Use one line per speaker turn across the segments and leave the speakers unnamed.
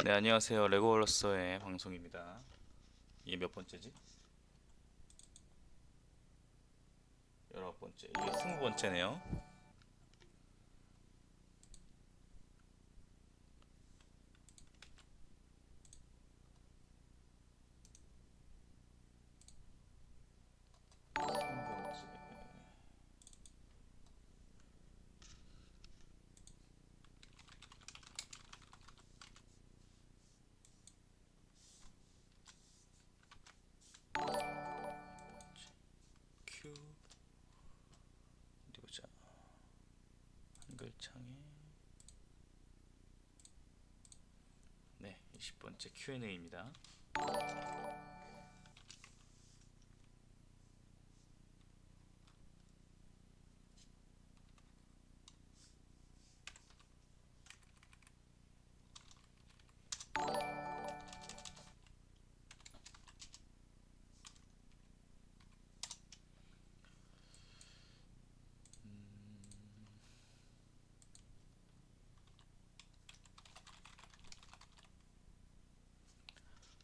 네, 안녕하세요. 레고월러스의 방송입니다. 이게 몇 번째지? 19번째. 이게 20번째네요. 큐. 어디 보자. 한글창에. 네, 20번째 Q&A입니다.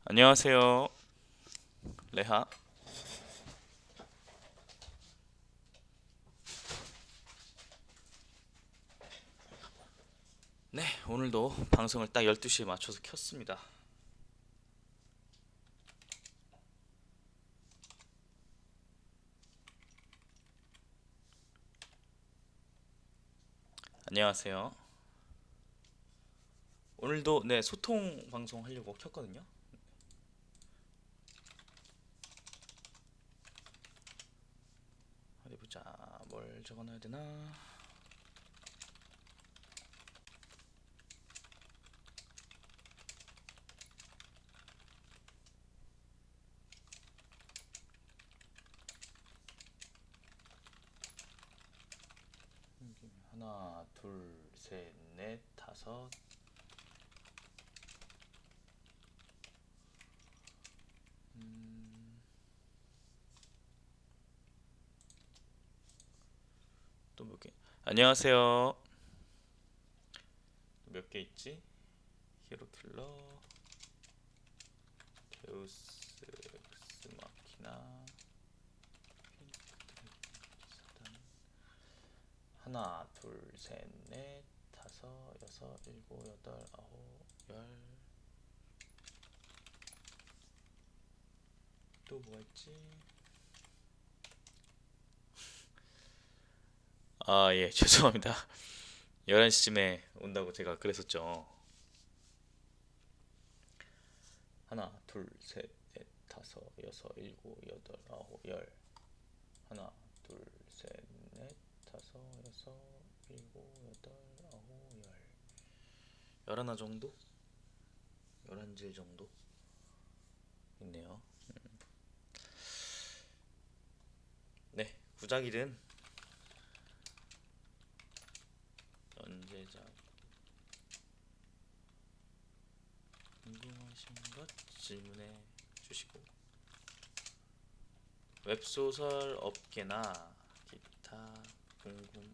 안녕하세요. 레하. 네, 오늘도 방송을 딱 12시에 맞춰서 켰습니다. 안녕하세요. 오늘도 네, 소통 방송 하려고 켰거든요. 어디 보자. 뭘 적어놔야 되나? 하나, 둘, 셋, 넷, 다섯. 또 몇 개? 안녕하세요. 몇 개 있지? 히로킬러, 데우스, 엑스마키나, 사단. 하나, 둘, 셋, 넷, 다섯, 여섯, 일곱, 여덟, 아홉, 열. 또 뭐가 있지? 아, 예, 죄송합니다. 11시쯤에 온다고 제가 그랬었죠. 하나, 둘, 셋, 넷, 다섯, 여섯, 일곱, 여덟, 아홉, 열. 하나, 둘, 셋, 넷, 다섯, 여섯, 일곱, 여덟, 아홉, 열. 열하나 정도? 11질 정도 있네요. 네, 구작이든 연재작 궁금하신 것 질문해 주시고, 웹소설 업계나 기타 궁금에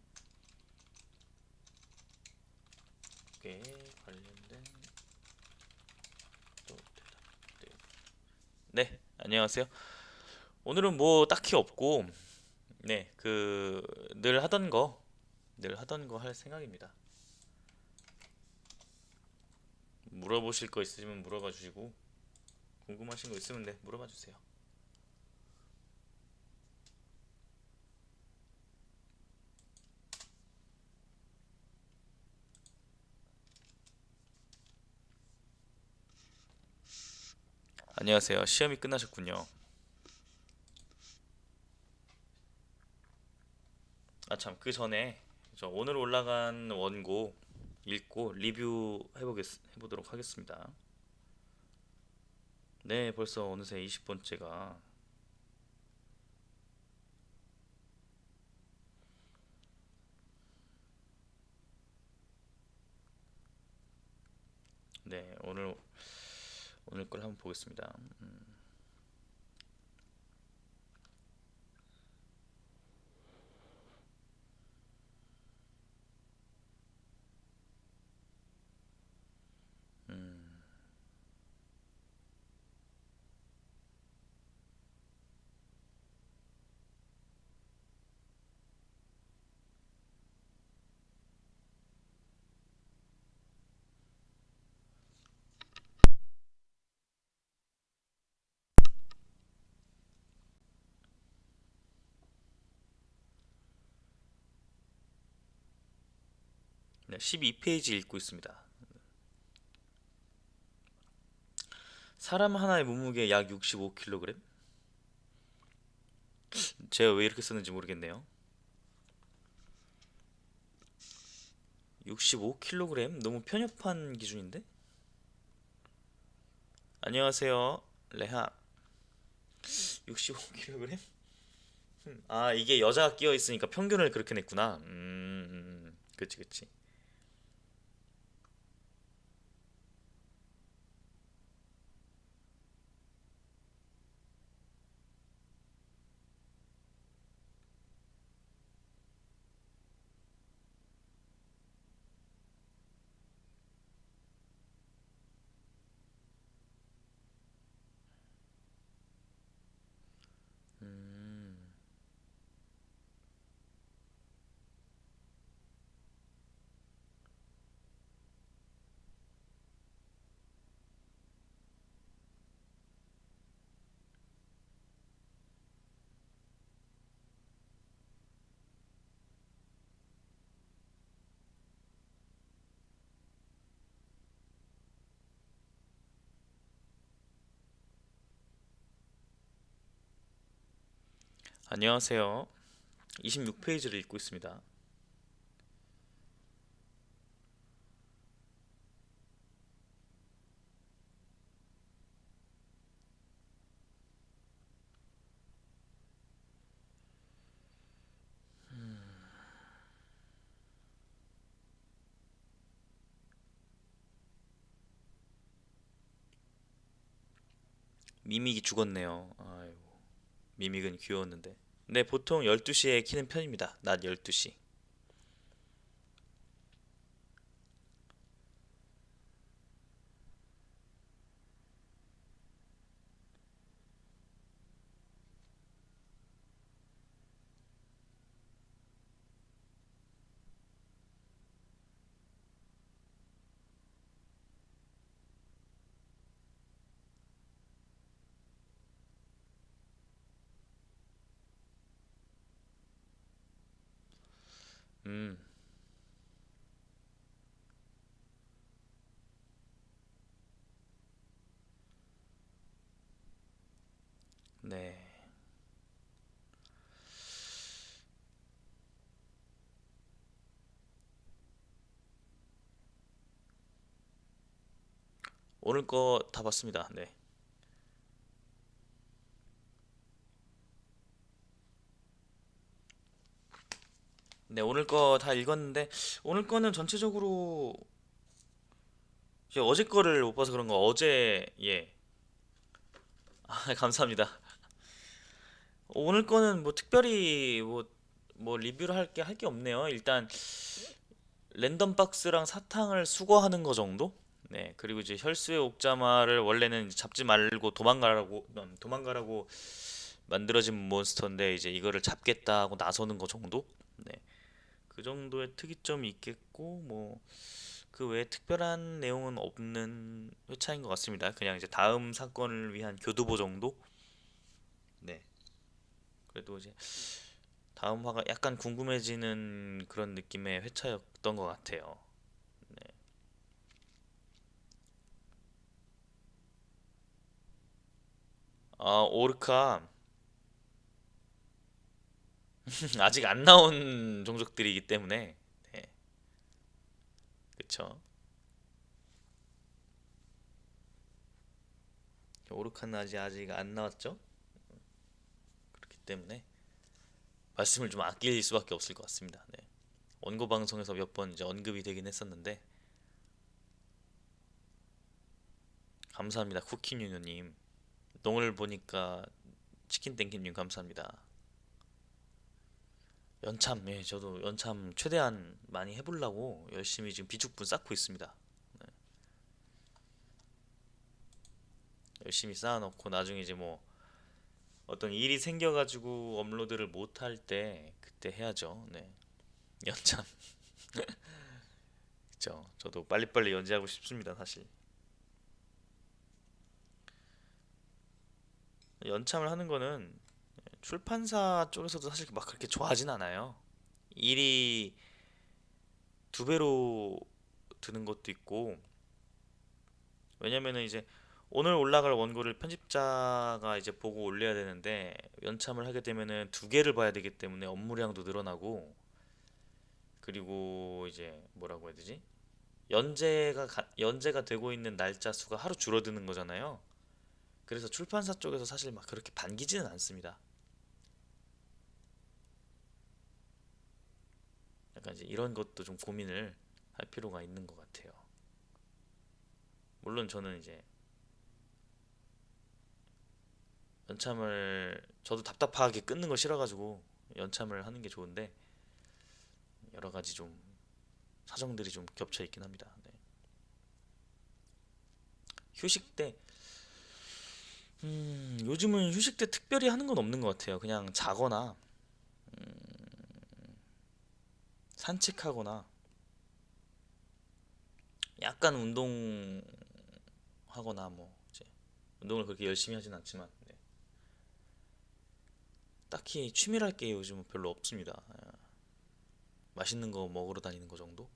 관련된 또 대답들. 네, 안녕하세요. 오늘은 뭐 딱히 없고, 네, 그 늘 하던 거 할 생각입니다. 물어보실 거 있으시면 물어봐 주시고, 궁금하신 거 있으면 네, 물어봐 주세요. 안녕하세요. 시험이 끝나셨군요. 아, 참, 그 전에 저 오늘 올라간 원고 읽고 해보도록 하겠습니다. 네, 벌써 어느새 20번째가. 네, 오늘 걸 한번 보겠습니다. 네, 12페이지 읽고 있습니다. 사람 하나의 몸무게 약 65kg? 제가 왜 이렇게 썼는지 모르겠네요. 65kg? 너무 편협한 기준인데? 안녕하세요. 레하. 65kg? 아, 이게 여자가 끼어 있으니까 평균을 그렇게 냈구나. 그치, 그치. 음, 안녕하세요. 26페이지를 읽고 있습니다. 미믹이 죽었네요. 아이고, 미믹은 귀여웠는데. 네, 보통 12시에 키는 편입니다. 낮 12시. 음, 네. 오늘 거 다 봤습니다. 네. 네, 오늘 거 다 읽었는데, 오늘 거는 전체적으로, 제가 어제 거를 못 봐서 그런 거, 어제, 예. 아, 감사합니다. 오늘 거는 뭐 특별히 뭐 리뷰를 할 게 없네요. 일단, 랜덤 박스랑 사탕을 수거하는 거 정도? 네, 그리고 이제 혈수의 옥자마를 원래는 이제 잡지 말고 도망가라고 만들어진 몬스터인데 이제 이거를 잡겠다 하고 나서는 거 정도? 네, 그 정도의 특이점이 있겠고 뭐 그 외에 특별한 내용은 없는 회차인 것 같습니다. 그냥 이제 다음 사건을 위한 교두보 정도? 네, 그래도 이제 다음 화가 약간 궁금해지는 그런 느낌의 회차였던 것 같아요. 네. 아, 오르카 아직 안 나온 종족들이기 때문에 네, 그쵸. 오르카는 아직 안 나왔죠. 그렇기 때문에 말씀을 좀 아낄 수밖에 없을 것 같습니다. 네. 원고 방송에서 몇 번 이제 언급이 되긴 했었는데 감사합니다. 쿠키뉴뉴님. 농을 보니까 치킨 땡김님 감사합니다. 연참, 예, 저도 연참 최대한 많이 해보려고 열심히 지금 비축분 쌓고 있습니다. 네, 열심히 쌓아놓고 나중에 이제 뭐 어떤 일이 생겨가지고 업로드를 못할 때 그때 해야죠. 네, 연참. 그쵸. 저도 빨리빨리 연재하고 싶습니다, 사실. 연참을 하는 거는 출판사 쪽에서도 사실 막 그렇게 좋아하진 않아요. 일이 두 배로 드는 것도 있고, 왜냐면은 이제 오늘 올라갈 원고를 편집자가 이제 보고 올려야 되는데 연참을 하게 되면은 두 개를 봐야 되기 때문에 업무량도 늘어나고, 그리고 이제 뭐라고 해야 되지? 연재가 되고 있는 날짜 수가 하루 줄어드는 거잖아요. 그래서 출판사 쪽에서 사실 막 그렇게 반기지는 않습니다. 약간 이제 이런 것도 좀 고민을 할 필요가 있는 것 같아요. 물론 저는 이제 연참을 저도 답답하게 끊는 거 싫어가지고 연참을 하는 게 좋은데, 여러 가지 좀 사정들이 좀 겹쳐 있긴 합니다. 네. 휴식 때, 요즘은 휴식 때 특별히 하는 건 없는 것 같아요. 그냥 자거나 산책하거나 약간 운동하거나, 뭐 이제 운동을 그렇게 열심히 하진 않지만, 네. 딱히 취미랄 게 요즘은 별로 없습니다. 맛있는 거 먹으러 다니는 거 정도?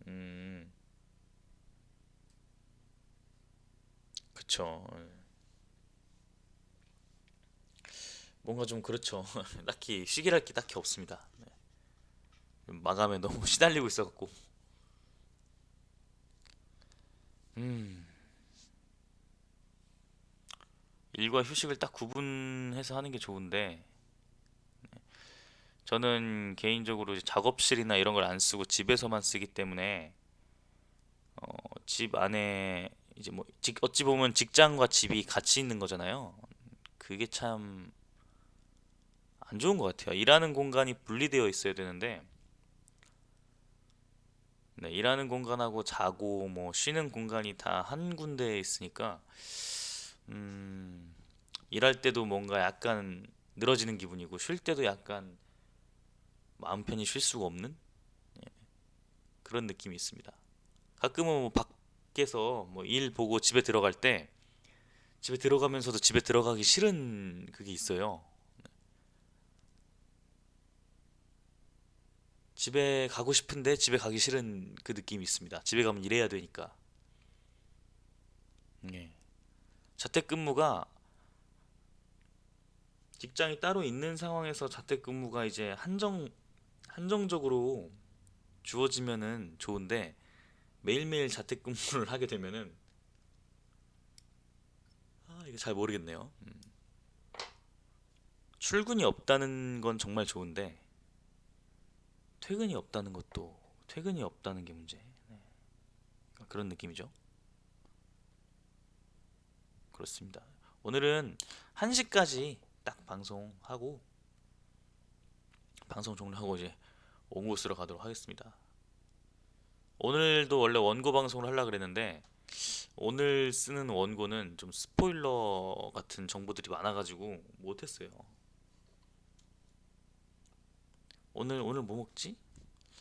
음, 그쵸. 뭔가 좀 그렇죠. 딱히 쉬기랄 게 딱히 없습니다. 네. 마감에 너무 시달리고 있어갖고. 음, 일과 휴식을 딱 구분해서 하는 게 좋은데, 저는 개인적으로 이제 작업실이나 이런 걸 안 쓰고 집에서만 쓰기 때문에, 집 안에 이제 뭐 어찌 보면 직장과 집이 같이 있는 거잖아요. 그게 참 안 좋은 것 같아요. 일하는 공간이 분리되어 있어야 되는데, 네, 일하는 공간하고 자고 뭐 쉬는 공간이 다 한 군데에 있으니까, 음, 일할 때도 뭔가 약간 늘어지는 기분이고, 쉴 때도 약간 마음 편히 쉴 수가 없는 그런 느낌이 있습니다. 가끔은 뭐 밖에서 뭐 일 보고 집에 들어갈 때, 집에 들어가면서도 집에 들어가기 싫은 그게 있어요. 집에 가고 싶은데 집에 가기 싫은 그 느낌이 있습니다. 집에 가면 일해야 되니까. 예. 자택근무가, 직장이 따로 있는 상황에서 자택근무가 이제 한정적으로 주어지면은 좋은데, 매일매일 자택근무를 하게 되면은, 이게 잘 모르겠네요. 출근이 없다는 건 정말 좋은데, 퇴근이 없다는 게 문제. 그런 느낌이죠. 그렇습니다. 오늘은 1시까지 딱 방송하고, 방송 종료하고 이제 옹호 쓰러 가도록 하겠습니다. 오늘도 원래 원고 방송을 하려고 그랬는데, 오늘 쓰는 원고는 좀 스포일러 같은 정보들이 많아가지고 못했어요. 오늘 뭐 먹지?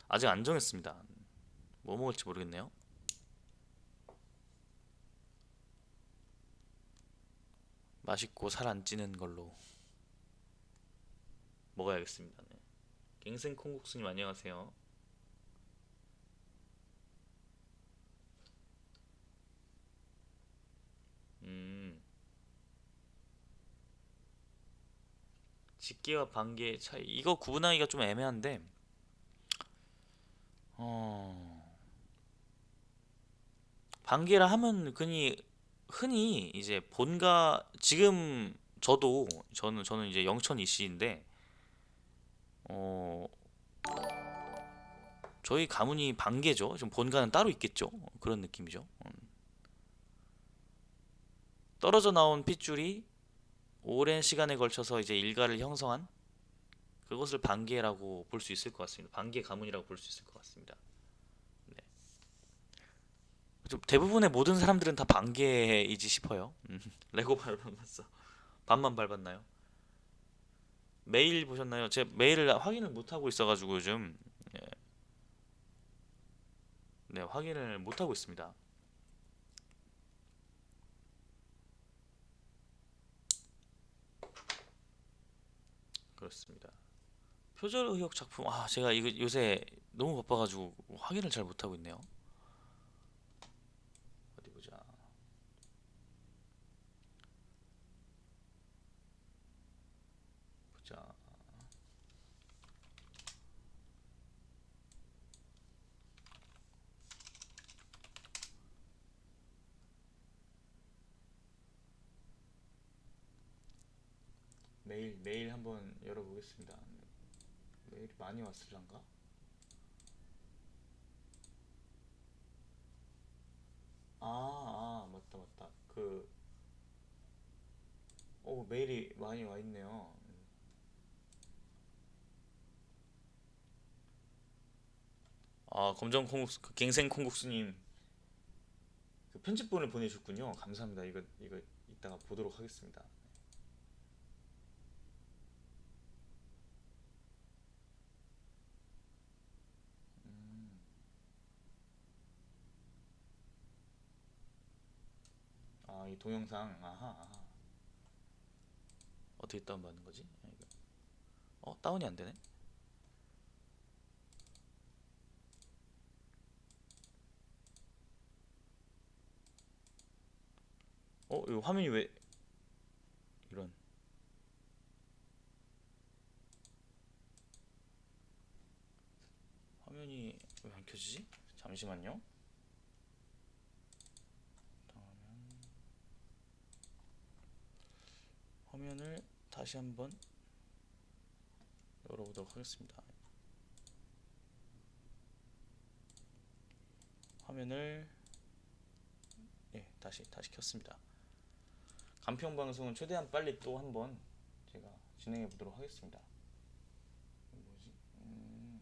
아직 안 정했습니다. 뭐 먹을지 모르겠네요. 맛있고 살 안 찌는 걸로 먹어야겠습니다. 네. 갱생 콩국수님 안녕하세요. 음, 직계와 반계 차이, 이거 구분하기가 좀 애매한데, 어, 반계라 하면 흔히 이제 본가, 지금 저는 이제 영천 이씨인데, 어, 저희 가문이 반계죠. 좀 본가는 따로 있겠죠. 그런 느낌이죠. 떨어져 나온 핏줄이 오랜 시간에 걸쳐서 이제 일가를 형성한 그것을 반계라고 볼 수 있을 것 같습니다. 반계 가문이라고 볼 수 있을 것 같습니다. 네. 좀 대부분의 모든 사람들은 다 반계이지 싶어요. 레고 밟았어. 반만 밟았나요? 메일 보셨나요? 제 메일을 확인을 못 하고 있어가지고 요즘 네, 확인을 못 하고 있습니다. 그렇습니다. 표절 의혹 작품 제가 이거 요새 너무 바빠가지고 확인을 잘 못 하고 있네요. 어디 보자. 보자. 메일 한번 열어보겠습니다. 메일이 많이 왔을란가? 맞다 맞다. 메일이 많이 와 있네요. 검정 콩국수, 갱생 콩국수님 그 편집본을 보내셨군요. 감사합니다. 이거 이따가 보도록 하겠습니다. 음, 이 동영상, 어떻게 다운받는 거지? 다운이 안 되네. 이거 화면이 왜 이런? 화면이 왜 안 켜지지? 잠시만요. 화면을 다시 한번 열어보도록 하겠습니다. 화면을 다시 켰습니다. 간편 방송은 최대한 빨리 또 한번 제가 진행해 보도록 하겠습니다. 뭐지? 음.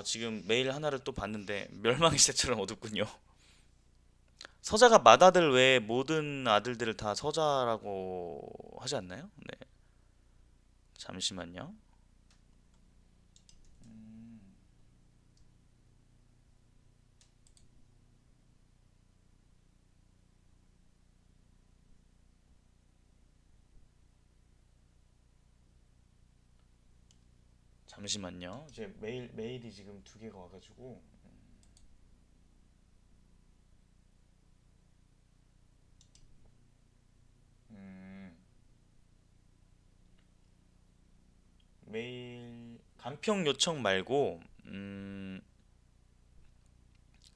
지금 메일 하나를 또 봤는데 멸망의 시대처럼 어둡군요. 서자가 맏아들 외에 모든 아들들을 다 서자라고 하지 않나요? 네. 잠시만요. 음, 잠시만요. 제 메일이 지금 두 개가 와가지고 음, 메일 간평 요청 말고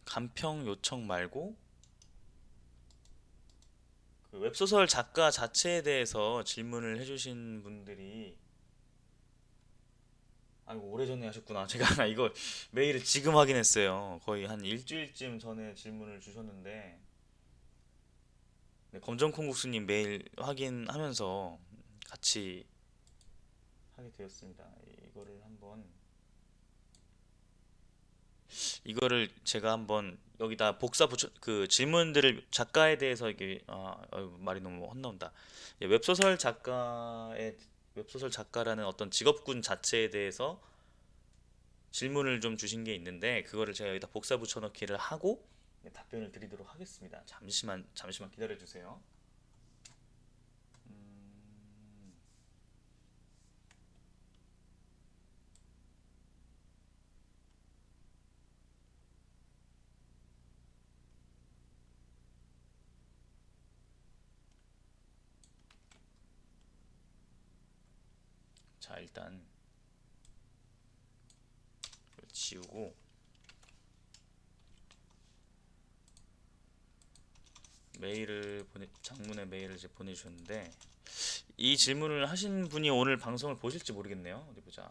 간평 요청 말고 그 웹소설 작가 자체에 대해서 질문을 해주신 분들이 아이고 오래전에 하셨구나. 제가 이거 메일을 지금 확인했어요. 거의 한 일주일쯤 전에 질문을 주셨는데 네, 검정콩국수님 메일 확인하면서 같이 하게 되었습니다. 이거를 제가 한번 여기다 복사 붙여 그 질문들을 작가에 대해서 이게 말이 너무 헛나온다. 예, 웹소설 작가라는 어떤 직업군 자체에 대해서 질문을 좀 주신 게 있는데 그거를 제가 여기다 복사 붙여넣기를 하고 네, 답변을 드리도록 하겠습니다. 잠시만 기다려 주세요. 음, 자 일단 이걸 지우고 장문의 메일을 이제 보내주셨는데 이 질문을 하신 분이 오늘 방송을 보실지 모르겠네요. 어디 보자.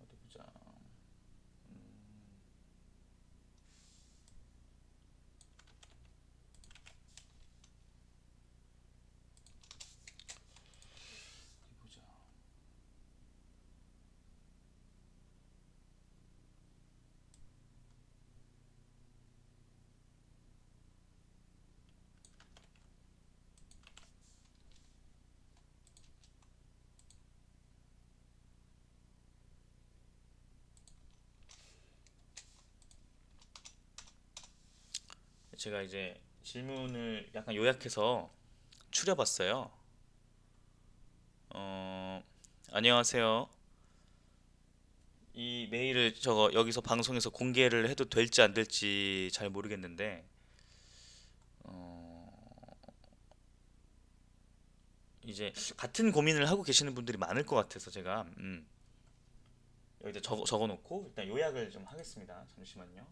어디 보자. 제가 이제 질문을 약간 요약해서 추려봤어요. 어, 안녕하세요. 이 메일을 저거 여기서 방송에서 공개를 해도 될지 안 될지 잘 모르겠는데, 어, 이제 같은 고민을 하고 계시는 분들이 많을 것 같아서 제가 여기다 적어놓고 일단 요약을 좀 하겠습니다. 잠시만요.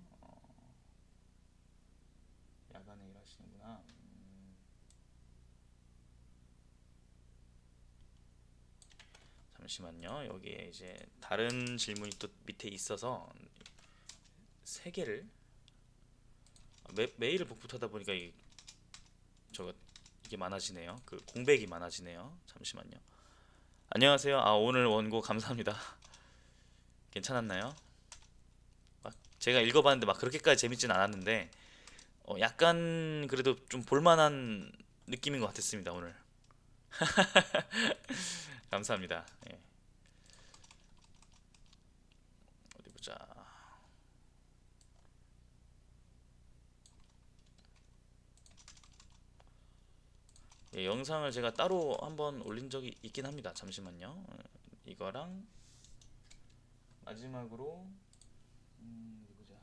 야간에 일하시는구나. 잠시만요. 여기에 이제 다른 질문이 또 밑에 있어서 세 개를 메일을 복붙하다 보니까 저거 이게 많아지네요. 그 공백이 많아지네요. 잠시만요. 안녕하세요. 오늘 원고 감사합니다. 괜찮았나요? 막 제가 읽어봤는데 막 그렇게까지 재밌진 않았는데 약간 그래도 좀 볼만한 느낌인 것 같았습니다. 오늘 감사합니다. 예, 어디 보자. 예, 영상을 제가 따로 한번 올린 적이 있긴 합니다. 잠시만요. 이거랑 마지막으로 어디 보자.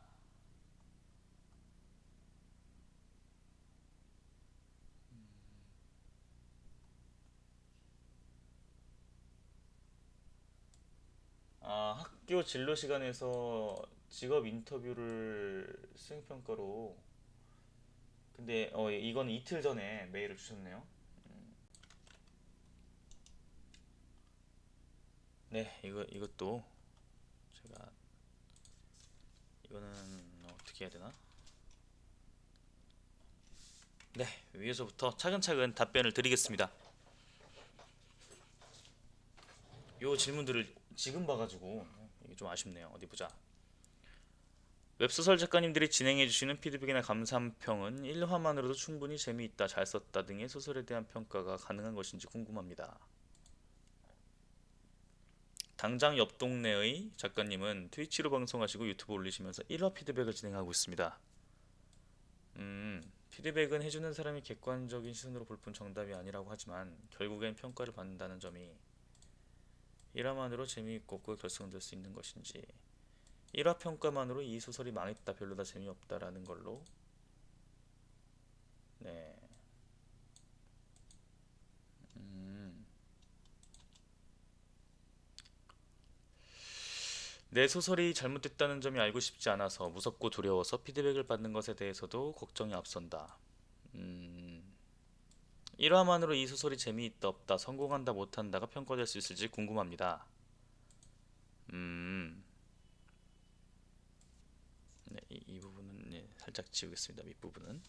학교 진로 시간에서 직업 인터뷰를 수행평가로. 근데 이거는 이틀 전에 메일을 주셨네요. 네, 이것도 제가 이거는 어떻게 해야 되나? 네, 위에서부터 차근차근 답변을 드리겠습니다. 요 질문들을 지금 봐가지고 이게 좀 아쉽네요. 어디 보자. 웹소설 작가님들이 진행해주시는 피드백이나 감상평은 1화만으로도 충분히 재미있다, 잘 썼다 등의 소설에 대한 평가가 가능한 것인지 궁금합니다. 당장 옆 동네의 작가님은 트위치로 방송하시고 유튜브 올리시면서 1화 피드백을 진행하고 있습니다. 피드백은 해주는 사람이 객관적인 시선으로 볼 뿐 정답이 아니라고 하지만 결국엔 평가를 받는다는 점이 1화만으로 재미있고 없고 결정될 수 있는 것인지, 1화 평가만으로 이 소설이 망했다, 별로다, 재미없다라는 걸로. 네. 내 소설이 잘못됐다는 점이 알고 싶지 않아서 무섭고 두려워서 피드백을 받는 것에 대해서도 걱정이 앞선다. 1화만으로 이 소설이 재미있다 없다, 성공한다 못한다가 평가될 수 있을지 궁금합니다. 음, 네, 이 부분은 네, 살짝 지우겠습니다. 밑부분은.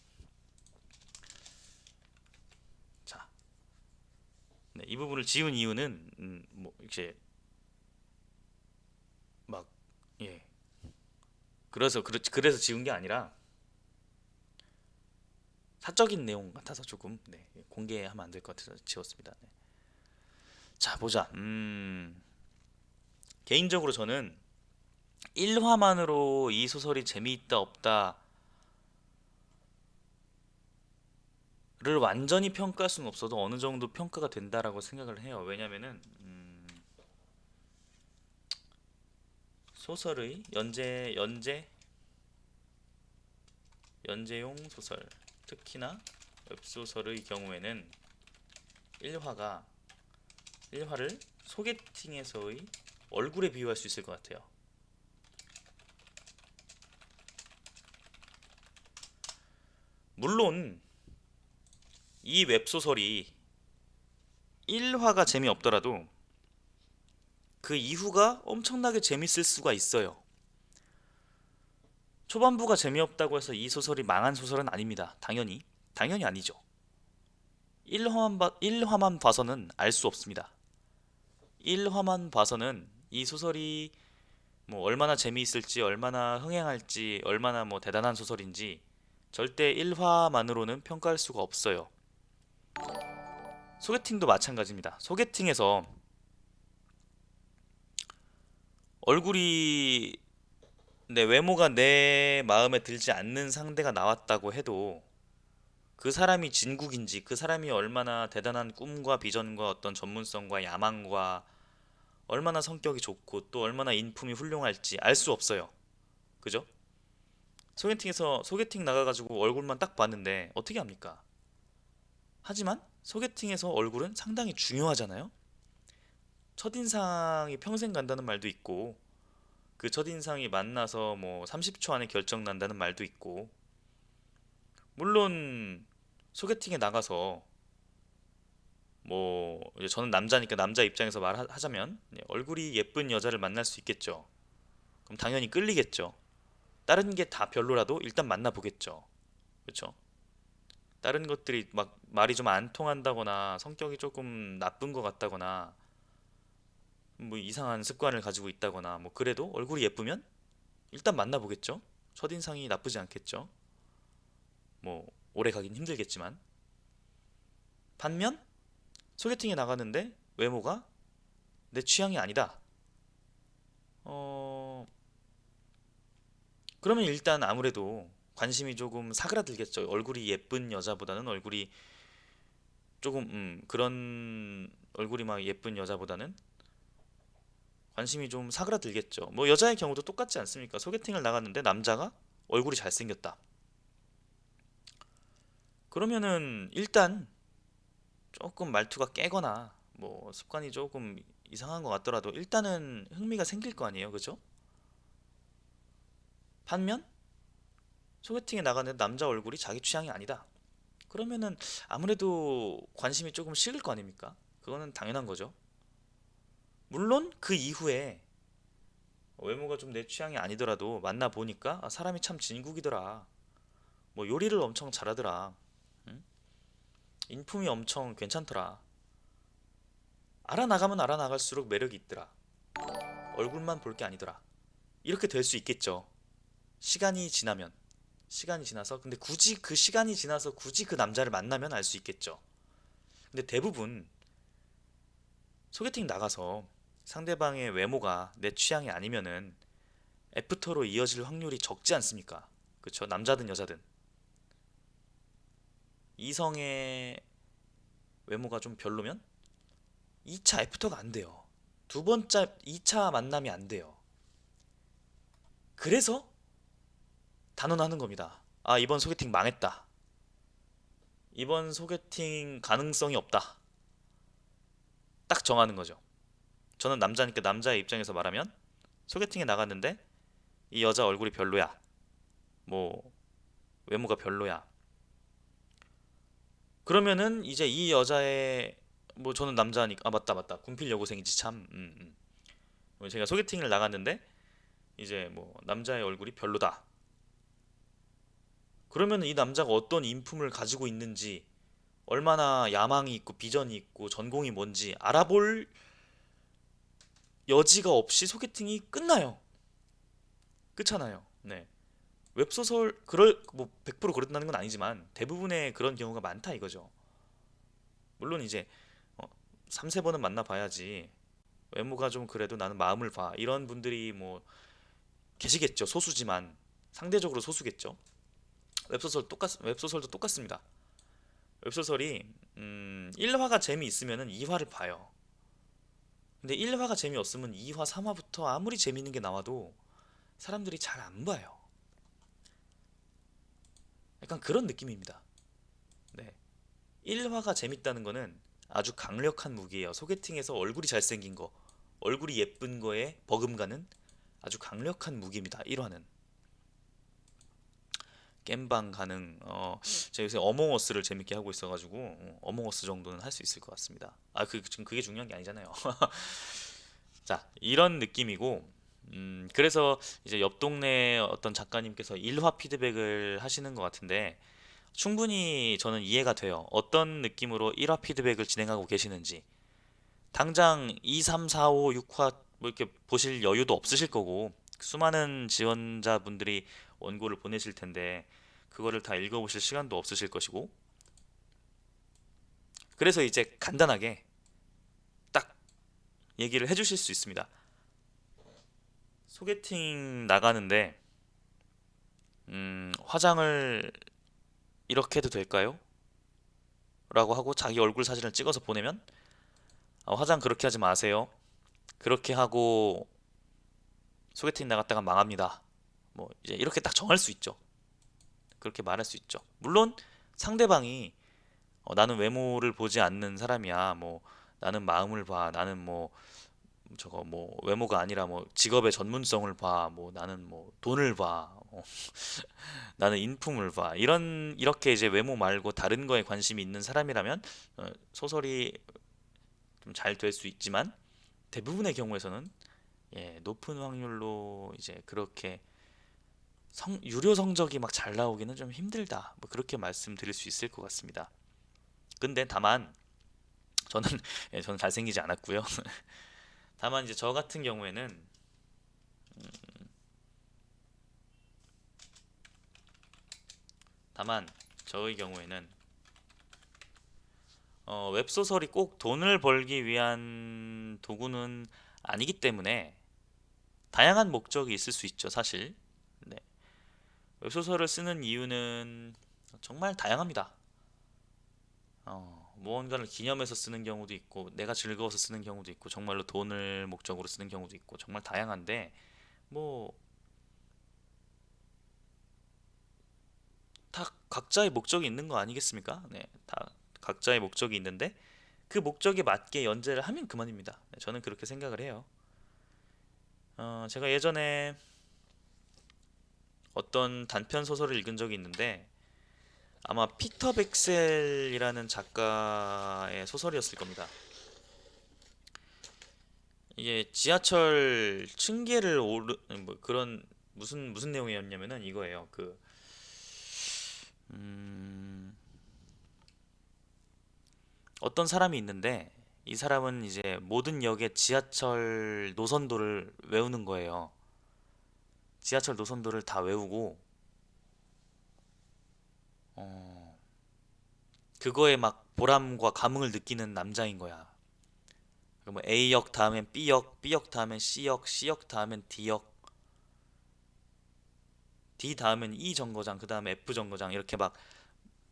자, 네, 이 부분을 지운 이유는 뭐 이제 막 예, 그래서 지운 게 아니라 사적인 내용 같아서 조금 네, 공개하면 안 될 것 같아서 지웠습니다. 네. 자, 보자. 개인적으로 저는 1화만으로 이 소설이 재미있다 없다를 완전히 평가할 수는 없어도 어느 정도 평가가 된다라고 생각을 해요. 왜냐면은 소설의 연재용 소설, 특히나 웹소설의 경우에는 1화가 1화를 소개팅에서의 얼굴에 비유할 수 있을 것 같아요. 물론 이 웹소설이 1화가 재미없더라도 그 이후가 엄청나게 재밌을 수가 있어요. 초반부가 재미없다고 해서 이 소설이 망한 소설은 아닙니다. 당연히 아니죠. 1화만 봐서는 알 수 없습니다. 1화만 봐서는 이 소설이 뭐 얼마나 재미있을지, 얼마나 흥행할지, 얼마나 뭐 대단한 소설인지 절대 1화만으로는 평가할 수가 없어요. 소개팅도 마찬가지입니다. 소개팅에서 얼굴이 근데 외모가 내 마음에 들지 않는 상대가 나왔다고 해도 그 사람이 진국인지, 그 사람이 얼마나 대단한 꿈과 비전과 어떤 전문성과 야망과 얼마나 성격이 좋고 또 얼마나 인품이 훌륭할지 알 수 없어요. 그죠? 소개팅에서 소개팅 나가가지고 얼굴만 딱 봤는데 어떻게 합니까? 하지만 소개팅에서 얼굴은 상당히 중요하잖아요. 첫인상이 평생 간다는 말도 있고 그 첫인상이 만나서 뭐 30초 안에 결정 난다는 말도 있고 물론 소개팅에 나가서 뭐 이제 저는 남자니까 남자 입장에서 말하자면 얼굴이 예쁜 여자를 만날 수 있겠죠. 그럼 당연히 끌리겠죠. 다른 게 다 별로라도 일단 만나보겠죠. 그렇죠? 다른 것들이 막 말이 좀 안 통한다거나 성격이 조금 나쁜 것 같다거나 뭐 이상한 습관을 가지고 있다거나 뭐 그래도 얼굴이 예쁘면 일단 만나보겠죠. 첫인상이 나쁘지 않겠죠. 뭐 오래 가긴 힘들겠지만 반면 소개팅에 나가는데 외모가 내 취향이 아니다. 어 그러면 일단 아무래도 관심이 조금 사그라들겠죠. 얼굴이 예쁜 여자보다는 얼굴이 조금 그런 얼굴이 막 예쁜 여자보다는 관심이 좀 사그라들겠죠. 뭐 여자의 경우도 똑같지 않습니까? 소개팅을 나갔는데 남자가 얼굴이 잘생겼다. 그러면은 일단 조금 말투가 깨거나 뭐 습관이 조금 이상한 것 같더라도 일단은 흥미가 생길 거 아니에요, 그죠? 반면 소개팅에 나가는 남자 얼굴이 자기 취향이 아니다. 그러면은 아무래도 관심이 조금 식을 거 아닙니까? 그거는 당연한 거죠. 물론 그 이후에 외모가 좀 내 취향이 아니더라도 만나 보니까 아, 사람이 참 진국이더라. 뭐 요리를 엄청 잘하더라. 응? 인품이 엄청 괜찮더라. 알아나가면 알아나갈수록 매력이 있더라. 얼굴만 볼 게 아니더라. 이렇게 될 수 있겠죠. 시간이 지나면. 시간이 지나서 근데 굳이 그 시간이 지나서 굳이 그 남자를 만나면 알 수 있겠죠. 근데 대부분 소개팅 나가서 상대방의 외모가 내 취향이 아니면은 애프터로 이어질 확률이 적지 않습니까? 그쵸? 남자든 여자든 이성의 외모가 좀 별로면 2차 애프터가 안 돼요. 두 번째 2차 만남이 안 돼요. 그래서 단언하는 겁니다. 아, 이번 소개팅 망했다. 이번 소개팅 가능성이 없다. 딱 정하는 거죠. 저는 남자니까 남자의 입장에서 말하면 소개팅에 나갔는데 이 여자 얼굴이 별로야. 뭐 외모가 별로야. 그러면은 이제 이 여자의 뭐 저는 남자니까 아 맞다 맞다 군필 여고생이지 참. 뭐 제가 소개팅을 나갔는데 이제 뭐 남자의 얼굴이 별로다. 그러면 이 남자가 어떤 인품을 가지고 있는지 얼마나 야망이 있고 비전이 있고 전공이 뭔지 알아볼 여지가 없이 소개팅이 끝나요. 끝잖아요. 네. 웹소설 그럴 뭐 100% 그렇다는 건 아니지만 대부분의 그런 경우가 많다 이거죠. 물론 이제 3, 4번은 만나봐야지 외모가 좀 그래도 나는 마음을 봐. 이런 분들이 뭐 계시겠죠. 소수지만 상대적으로 소수겠죠. 웹소설도 똑같습니다. 웹소설이 1화가 재미있으면은 2화를 봐요. 근데 1화가 재미없으면 2화, 3화부터 아무리 재미있는 게 나와도 사람들이 잘 안 봐요. 약간 그런 느낌입니다. 네. 1화가 재밌다는 거는 아주 강력한 무기예요. 소개팅에서 얼굴이 잘생긴 거, 얼굴이 예쁜 거에 버금가는 아주 강력한 무기입니다. 1화는. 겜방 가능. 제가 요새 어몽어스를 재밌게 하고 있어가지고 어몽어스 정도는 할 수 있을 것 같습니다. 아, 지금 그게 중요한 게 아니잖아요. 자, 이런 느낌이고, 그래서 이제 옆 동네 어떤 작가님께서 1화 피드백을 하시는 것 같은데, 충분히 저는 이해가 돼요. 어떤 느낌으로 1화 피드백을 진행하고 계시는지. 당장 2, 3, 4, 5, 6화 뭐 이렇게 보실 여유도 없으실 거고, 수많은 지원자분들이 원고를 보내실 텐데, 그거를 다 읽어보실 시간도 없으실 것이고, 그래서 이제 간단하게 딱 얘기를 해주실 수 있습니다. 소개팅 나가는데 화장을 이렇게 해도 될까요? 라고 하고 자기 얼굴 사진을 찍어서 보내면 화장 그렇게 하지 마세요. 그렇게 하고 소개팅 나갔다가 망합니다. 뭐 이제 이렇게 딱 정할 수 있죠. 그렇게 말할 수 있죠. 물론 상대방이 나는 외모를 보지 않는 사람이야. 뭐 나는 마음을 봐. 나는 뭐 저거 뭐 외모가 아니라 뭐 직업의 전문성을 봐. 뭐 나는 뭐 돈을 봐. 나는 인품을 봐. 이렇게 이제 외모 말고 다른 거에 관심이 있는 사람이라면 소설이 좀 잘 될 수 있지만 대부분의 경우에서는 높은 확률로 이제 그렇게 유료 성적이 막 잘 나오기는 좀 힘들다. 뭐 그렇게 말씀드릴 수 있을 것 같습니다. 근데 다만 저는 저는 잘생기지 않았고요. 다만 이제 저 같은 경우에는 다만 저의 경우에는 웹소설이 꼭 돈을 벌기 위한 도구는 아니기 때문에 다양한 목적이 있을 수 있죠, 사실. 네. 웹소설을 쓰는 이유는 정말 다양합니다. 무언가를 기념해서 쓰는 경우도 있고, 내가 즐거워서 쓰는 경우도 있고, 정말로 돈을 목적으로 쓰는 경우도 있고, 정말 다양한데, 뭐, 다 각자의 목적이 있는 거 아니겠습니까? 네, 다 각자의 목적이 있는데, 그 목적에 맞게 연재를 하면 그만입니다. 네, 저는 그렇게 생각을 해요. 제가 예전에 어떤 단편 소설을 읽은 적이 있는데, 아마 피터 백셀이라는 작가의 소설이었을 겁니다. 이게 지하철 층계를 오르 뭐 그런 무슨 내용이었냐면은 이거예요. 음, 어떤 사람이 있는데 이 사람은 이제 모든 역의 지하철 노선도를 외우는 거예요. 지하철 노선도를 다 외우고 어, 그거에 막 보람과 감흥을 느끼는 남자인 거야. 뭐 A역 다음엔 B역, B역 다음엔 C역, C역 다음엔 D역, D 다음엔 E 정거장, 그 다음에 F 정거장 이렇게 막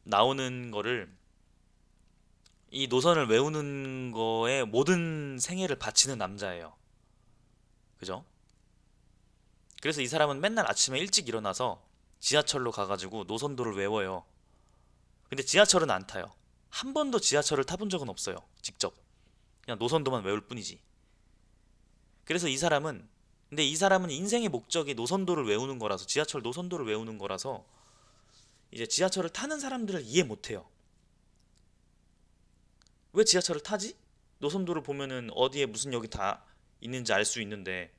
나오는 거를 이 노선을 외우는 거에 모든 생애를 바치는 남자예요. 그죠? 그래서 이 사람은 맨날 아침에 일찍 일어나서 지하철로 가가지고 노선도를 외워요. 근데 지하철은 안 타요. 한 번도 지하철을 타본 적은 없어요. 직접. 그냥 노선도만 외울 뿐이지. 그래서 근데 이 사람은 인생의 목적이 노선도를 외우는 거라서, 지하철 노선도를 외우는 거라서, 이제 지하철을 타는 사람들을 이해 못 해요. 왜 지하철을 타지? 노선도를 보면은 어디에 무슨 역이 다 있는지 알 수 있는데,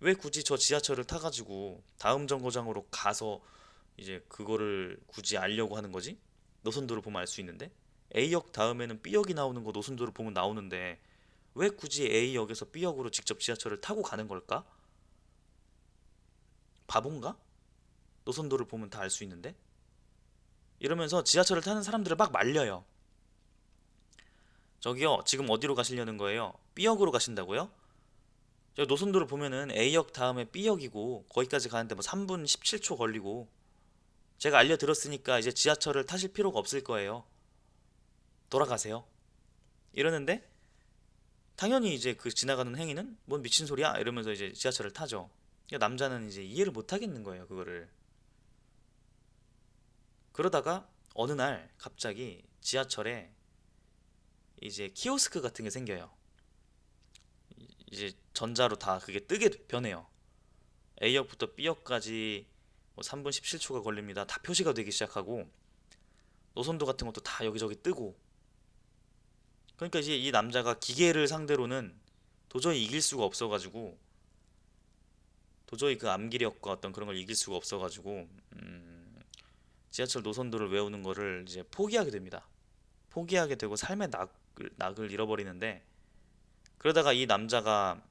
왜 굳이 저 지하철을 타가지고 다음 정거장으로 가서 이제 그거를 굳이 알려고 하는 거지? 노선도를 보면 알 수 있는데 A역 다음에는 B역이 나오는 거 노선도를 보면 나오는데 왜 굳이 A역에서 B역으로 직접 지하철을 타고 가는 걸까? 바본가? 노선도를 보면 다 알 수 있는데? 이러면서 지하철을 타는 사람들을 막 말려요. 저기요, 지금 어디로 가시려는 거예요? B역으로 가신다고요? 저 노선도를 보면은 A역 다음에 B역이고 거기까지 가는데 뭐 3분 17초 걸리고 제가 알려드렸으니까 이제 지하철을 타실 필요가 없을 거예요. 돌아가세요. 이러는데 당연히 이제 그 지나가는 행인은 뭔 미친 소리야 이러면서 이제 지하철을 타죠. 그러니까 남자는 이제 이해를 못 하겠는 거예요, 그거를. 그러다가 어느 날 갑자기 지하철에 이제 키오스크 같은 게 생겨요. 이제 전자로 다 그게 뜨게 변해요. A역부터 B역까지 뭐 3분 17초가 걸립니다. 다 표시가 되기 시작하고 노선도 같은 것도 다 여기저기 뜨고 그러니까 이제 이 남자가 기계를 상대로는 도저히 이길 수가 없어가지고 도저히 그 암기력과 어떤 그런 걸 이길 수가 없어가지고 지하철 노선도를 외우는 거를 이제 포기하게 됩니다. 포기하게 되고 삶의 낙을 잃어버리는데 그러다가 이 남자가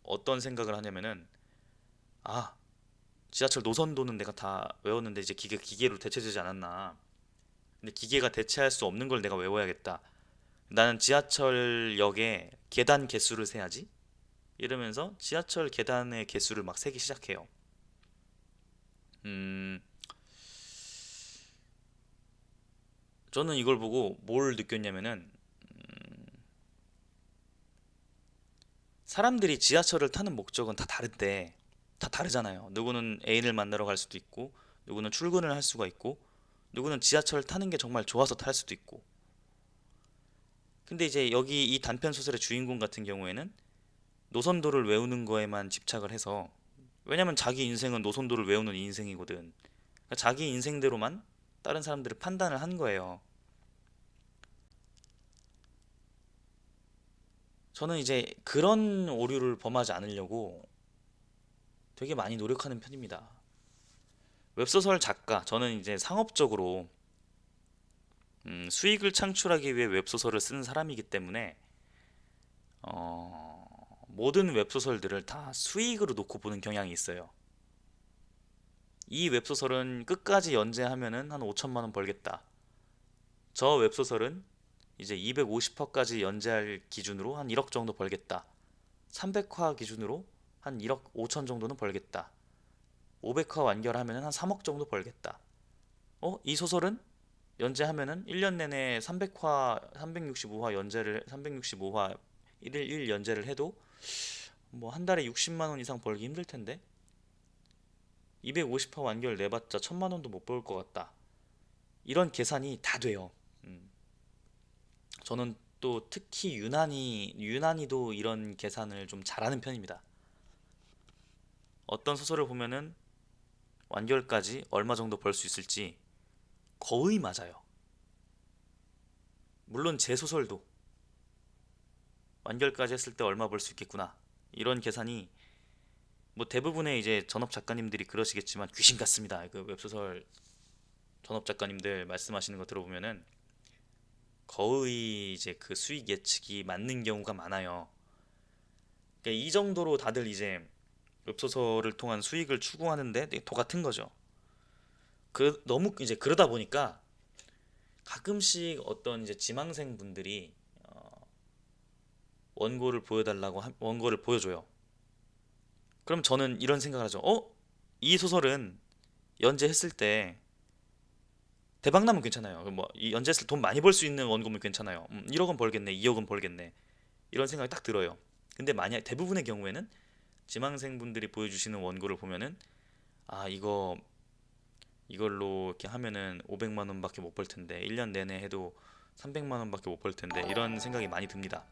어떤 생각을 하냐면은 아 지하철 노선도는 내가 다 외웠는데 이제 기계로 대체되지 않았나. 근데 기계가 대체할 수 없는 걸 내가 외워야겠다. 나는 지하철역의 계단 개수를 세야지. 이러면서 지하철 계단의 개수를 막 세기 시작해요. 음, 저는 이걸 보고 뭘 느꼈냐면은 사람들이 지하철을 타는 목적은 다 다른데 다 다르잖아요. 누구는 애인을 만나러 갈 수도 있고 누구는 출근을 할 수가 있고 누구는 지하철 타는 게 정말 좋아서 탈 수도 있고. 근데 이제 여기 이 단편 소설의 주인공 같은 경우에는 노선도를 외우는 거에만 집착을 해서, 왜냐면 자기 인생은 노선도를 외우는 인생이거든. 그러니까 자기 인생대로만 다른 사람들을 판단을 한 거예요. 저는 이제 그런 오류를 범하지 않으려고 되게 많이 노력하는 편입니다. 웹소설 작가, 저는 이제 상업적으로 수익을 창출하기 위해 웹소설을 쓰는 사람이기 때문에 모든 웹소설들을 다 수익으로 놓고 보는 경향이 있어요. 이 웹소설은 끝까지 연재하면은 한 5천만 원 벌겠다. 저 웹소설은 이제 250화까지 연재할 기준으로 한 1억 정도 벌겠다. 300화 기준으로 한 1억 5천 정도는 벌겠다. 500화 완결하면은 한 3억 정도 벌겠다. 이 소설은 연재하면은 1년 내내 300화, 365화 연재를 365화 1일 1 연재를 해도 뭐 한 달에 60만 원 이상 벌기 힘들 텐데 250화 완결 내봤자 1000만 원도 못 벌 것 같다. 이런 계산이 다 돼요. 음. 저는 또 특히 유난히도 이런 계산을 좀 잘하는 편입니다. 어떤 소설을 보면은 완결까지 얼마 정도 벌 수 있을지 거의 맞아요. 물론 제 소설도 완결까지 했을 때 얼마 벌 수 있겠구나. 이런 계산이 뭐 대부분의 이제 전업 작가님들이 그러시겠지만 귀신 같습니다. 그 웹소설 전업 작가님들 말씀하시는 거 들어보면은 거의 이제 그 수익 예측이 맞는 경우가 많아요. 그러니까 이 정도로 다들 이제 웹소설을 통한 수익을 추구하는데 도 같은 거죠. 너무 이제 그러다 보니까 가끔씩 어떤 이제 지망생 분들이 원고를 보여줘요. 그럼 저는 이런 생각을 하죠. 이 소설은 연재했을 때 대박 나면 괜찮아요. 뭐이 연재했을 때 돈 많이 벌 수 있는 원고면 괜찮아요. 1억은 벌겠네, 2억은 벌겠네. 이런 생각이 딱 들어요. 근데 만약 대부분의 경우에는 지망생 분들이 보여주시는 원고를 보면은 이걸로 이렇게 하면은 500만 원밖에 못 벌 텐데 1년 내내 해도 300만 원밖에 못 벌 텐데 이런 생각이 많이 듭니다.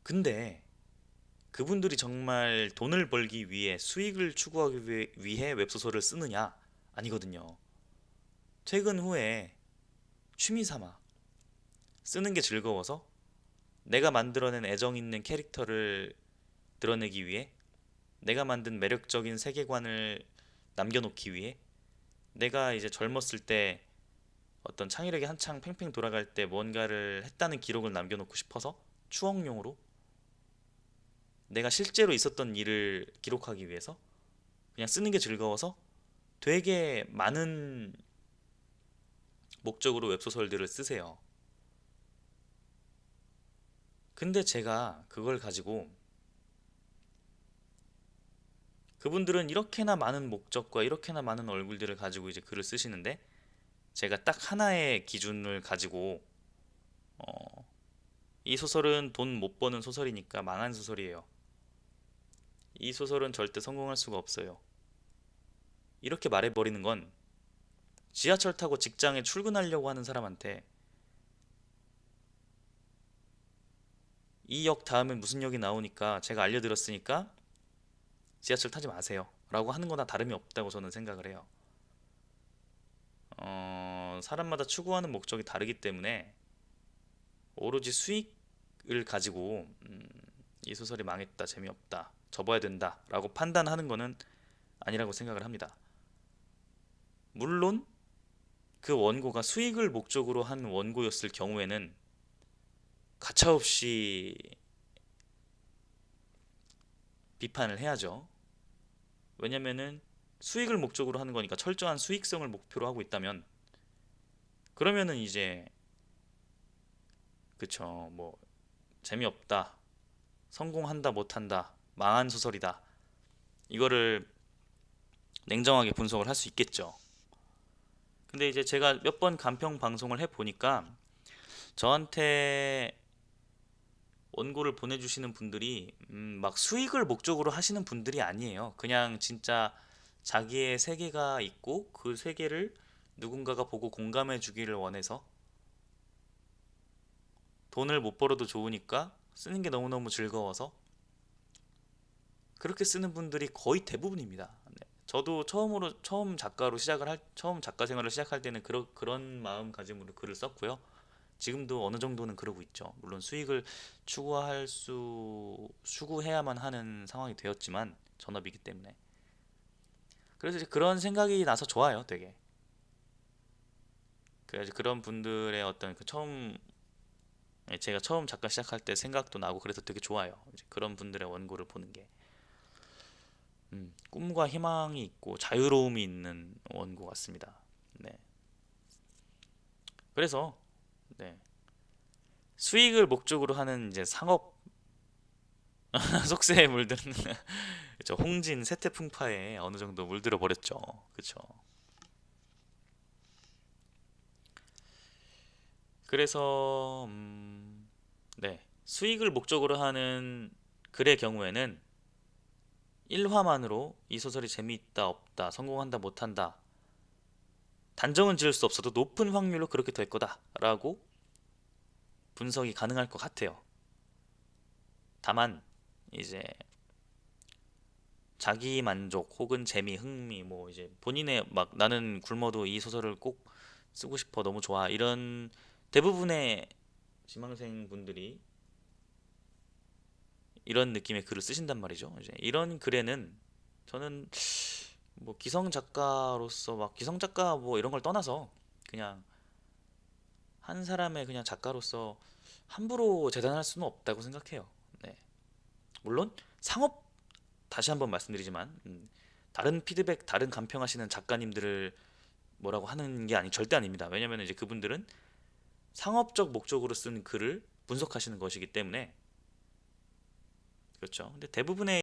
근데 그분들이 정말 돈을 벌기 위해 수익을 추구하기 위해 웹소설을 쓰느냐? 아니거든요. 퇴근 후에 취미 삼아 쓰는 게 즐거워서 내가 만들어낸 애정 있는 캐릭터를 드러내기 위해, 내가 만든 매력적인 세계관을 남겨놓기 위해, 내가 이제 젊었을 때 어떤 창의력이 한창 팽팽 돌아갈 때 뭔가를 했다는 기록을 남겨놓고 싶어서 추억용으로 내가 실제로 있었던 일을 기록하기 위해서 그냥 쓰는 게 즐거워서 되게 많은 목적으로 웹소설들을 쓰세요. 근데 제가 그걸 가지고 그분들은 이렇게나 많은 목적과 이렇게나 많은 얼굴들을 가지고 이제 글을 쓰시는데 제가 딱 하나의 기준을 가지고 어, 이 소설은 돈 못 버는 소설이니까 망한 소설이에요. 이 소설은 절대 성공할 수가 없어요. 이렇게 말해버리는 건 지하철 타고 직장에 출근하려고 하는 사람한테 이 역 다음에 무슨 역이 나오니까 제가 알려드렸으니까 지하철 타지 마세요 라고 하는 거나 다름이 없다고 저는 생각을 해요. 사람마다 추구하는 목적이 다르기 때문에 오로지 수익을 가지고 이 소설이 망했다, 재미없다, 접어야 된다 라고 판단하는 거는 아니라고 생각을 합니다. 물론 그 원고가 수익을 목적으로 한 원고였을 경우에는 가차없이 비판을 해야죠. 왜냐면은 수익을 목적으로 하는 거니까, 철저한 수익성을 목표로 하고 있다면 그러면은 이제 그쵸, 뭐 재미없다, 성공한다 못한다, 망한 소설이다, 이거를 냉정하게 분석을 할 수 있겠죠. 근데 이제 제가 몇 번 간평 방송을 해 보니까 저한테 원고를 보내주시는 분들이 막 수익을 목적으로 하시는 분들이 아니에요. 그냥 진짜 자기의 세계가 있고 그 세계를 누군가가 보고 공감해 주기를 원해서 돈을 못 벌어도 좋으니까 쓰는 게 너무너무 즐거워서 그렇게 쓰는 분들이 거의 대부분입니다. 네. 저도 처음 작가 생활을 시작할 때는 그런 마음가짐으로 글을 썼고요. 지금도 어느 정도는 그러고 있죠. 물론 수익을 추구해야만 하는 상황이 되었지만 전업이기 때문에. 그래서 이제 그런 생각이 나서 좋아요, 되게. 그래서 그런 분들의 어떤 제가 처음 작가 시작할 때 생각도 나고 그래서 되게 좋아요. 이제 그런 분들의 원고를 보는 게 꿈과 희망이 있고 자유로움이 있는 원고 같습니다. 네. 그래서 네. 수익을 목적으로 하는 이제 상업 속세에 물드는 그쵸, 홍진 세태풍파에 어느 정도 물들어 버렸죠. 그쵸. 그래서 네. 수익을 목적으로 하는 글의 경우에는 1화만으로 이 소설이 재미있다, 없다, 성공한다, 못한다 단정은 지을 수 없어도 높은 확률로 그렇게 될 거다라고 분석이 가능할 것 같아요. 다만 이제 자기 만족 혹은 재미, 흥미 뭐 이제 본인의 막 나는 굶어도 이 소설을 꼭 쓰고 싶어 너무 좋아 이런 대부분의 지망생 분들이 이런 느낌의 글을 쓰신단 말이죠. 이제 이런 글에는 저는 뭐 기성 작가로서 막 기성 작가 뭐 이런 걸 떠나서 그냥 한 사람의 그냥 작가로서 함부로 재단할 수는 없다고 생각해요. 네. 물론 상업 다시 한번 말씀드리지만 다른 피드백, 다른 감평하시는 작가님들을 뭐라고 하는 게 아니 절대 아닙니다. 왜냐면 이제 그분들은 상업적 목적으로 쓴 글을 분석하시는 것이기 때문에 그렇죠. 근데 대부분의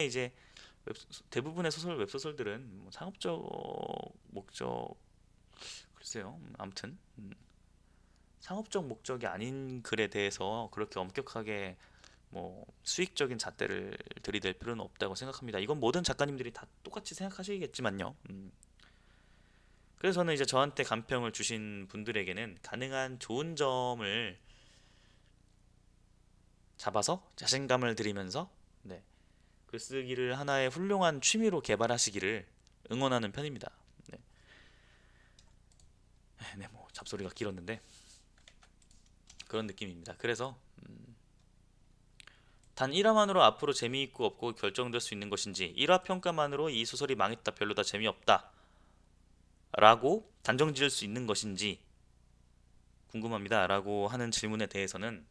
웹소설들은 뭐 상업적 목적 글쎄요. 아무튼 상업적 목적이 아닌 글에 대해서 그렇게 엄격하게 뭐 수익적인 잣대를 들이댈 필요는 없다고 생각합니다. 이건 모든 작가님들이 다 똑같이 생각하시겠지만요. 그래서 저는 이제 저한테 간평을 주신 분들에게는 가능한 좋은 점을 잡아서 자신감을 드리면서 네, 글쓰기를 하나의 훌륭한 취미로 개발하시기를 응원하는 편입니다. 네, 네, 뭐 잡소리가 길었는데 그런 느낌입니다. 그래서 단 1화만으로 앞으로 재미있고 없고 결정될 수 있는 것인지 1화 평가만으로 이 소설이 망했다 별로다 재미없다 라고 단정 지을 수 있는 것인지 궁금합니다 라고 하는 질문에 대해서는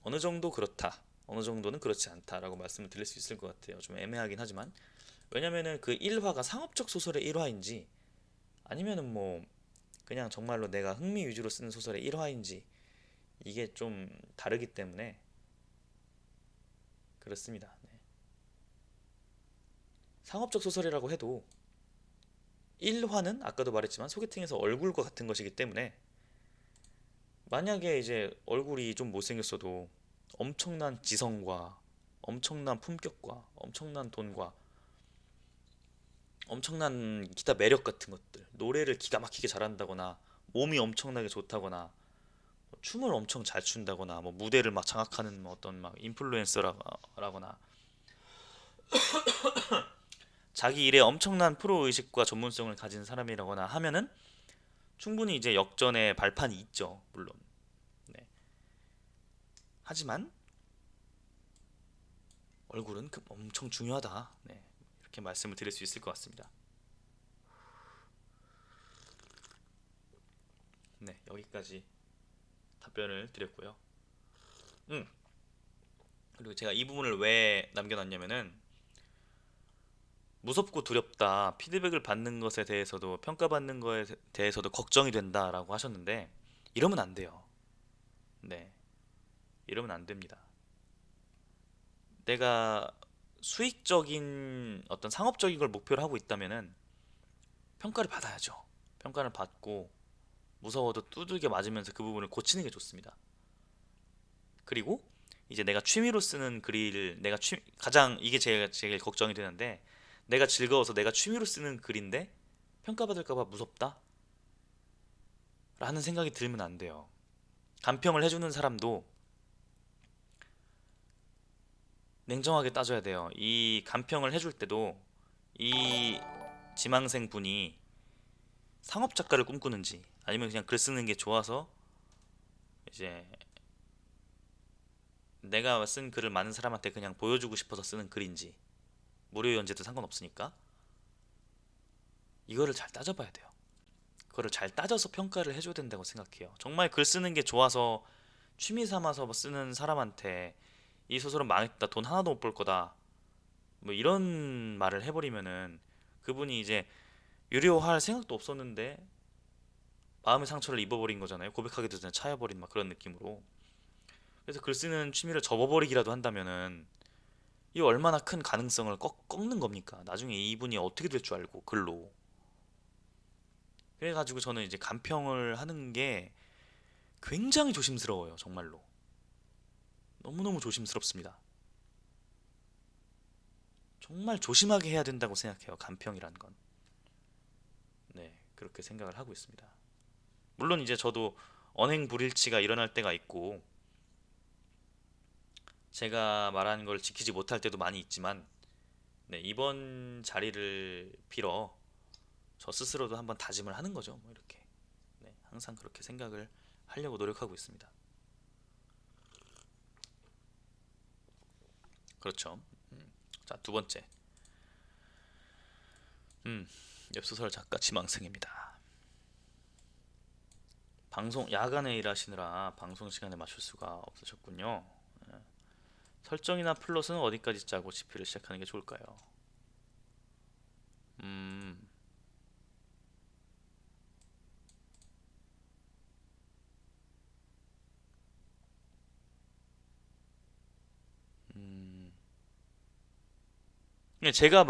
어느 정도 그렇다 어느 정도는 그렇지 않다라고 말씀을 드릴 수 있을 것 같아요. 좀 애매하긴 하지만 왜냐면은 그 1화가 상업적 소설의 1화인지 아니면은 뭐 그냥 정말로 내가 흥미 위주로 쓰는 소설의 1화인지 이게 좀 다르기 때문에 그렇습니다. 네. 상업적 소설이라고 해도 1화는 아까도 말했지만 소개팅에서 얼굴과 같은 것이기 때문에 만약에 이제 얼굴이 좀 못생겼어도 엄청난 지성과 엄청난 품격과 엄청난 돈과 엄청난 기타 매력 같은 것들 노래를 기가 막히게 잘한다거나 몸이 엄청나게 좋다거나 춤을 엄청 잘 춘다거나 뭐 무대를 막 장악하는 뭐 어떤 막 인플루엔서라거나 자기 일에 엄청난 프로 의식과 전문성을 가진 사람이라거나 하면은 충분히 이제 역전의 발판이 있죠 물론. 네. 하지만 얼굴은 엄청 중요하다. 네. 이렇게 말씀을 드릴 수 있을 것 같습니다. 네, 여기까지 답변을 드렸고요. 음, 그리고 제가 이 부분을 왜 남겨놨냐면은 무섭고 두렵다. 피드백을 받는 것에 대해서도 평가받는 거에 대해서도 걱정이 된다라고 하셨는데 이러면 안 돼요. 네, 이러면 안 됩니다. 내가 수익적인 어떤 상업적인 걸 목표로 하고 있다면은 평가를 받아야죠. 평가를 받고 무서워도 두들겨 맞으면서 그 부분을 고치는 게 좋습니다. 그리고 이제 내가 취미로 쓰는 글을 가장 이게 제일 걱정이 되는데, 내가 즐거워서 내가 취미로 쓰는 글인데 평가받을까 봐 무섭다 라는 생각이 들면 안 돼요. 간평을 해주는 사람도 냉정하게 따져야 돼요. 이 간평을 해줄 때도 이 지망생 분이 상업 작가를 꿈꾸는지, 아니면 그냥 글 쓰는 게 좋아서 이제 내가 쓴 글을 많은 사람한테 그냥 보여주고 싶어서 쓰는 글인지, 무료 연재도 상관없으니까 이거를 잘 따져봐야 돼요. 그거를 잘 따져서 평가를 해줘야 된다고 생각해요. 정말 글 쓰는 게 좋아서 취미 삼아서 뭐 쓰는 사람한테 이 소설은 망했다, 돈 하나도 못 벌 거다, 뭐 이런 말을 해버리면은 그분이 이제 유료화할 생각도 없었는데 마음의 상처를 입어버린 거잖아요. 고백하기도 전에 차여버린 막 그런 느낌으로. 그래서 글 쓰는 취미를 접어버리기라도 한다면은 이 얼마나 큰 가능성을 꺾는 겁니까? 나중에 이분이 어떻게 될 줄 알고 글로. 그래가지고 저는 이제 간평을 하는 게 굉장히 조심스러워요. 정말로. 너무너무 조심스럽습니다. 정말 조심하게 해야 된다고 생각해요. 간평이란 건. 네, 그렇게 생각을 하고 있습니다. 물론 이제 저도 언행 불일치가 일어날 때가 있고 제가 말하는 걸 지키지 못할 때도 많이 있지만, 네, 이번 자리를 빌어 저 스스로도 한번 다짐을 하는 거죠. 뭐 이렇게. 네, 항상 그렇게 생각을 하려고 노력하고 있습니다. 그렇죠. 자, 두 번째. 웹소설 작가 지망생입니다. 방송 야간에 일하시느라 방송 시간에 맞출 수가 없으셨군요. 예. 설정이나 플롯은 어디까지 짜고 집필을 시작하는 게 좋을까요? 음, 음. 제가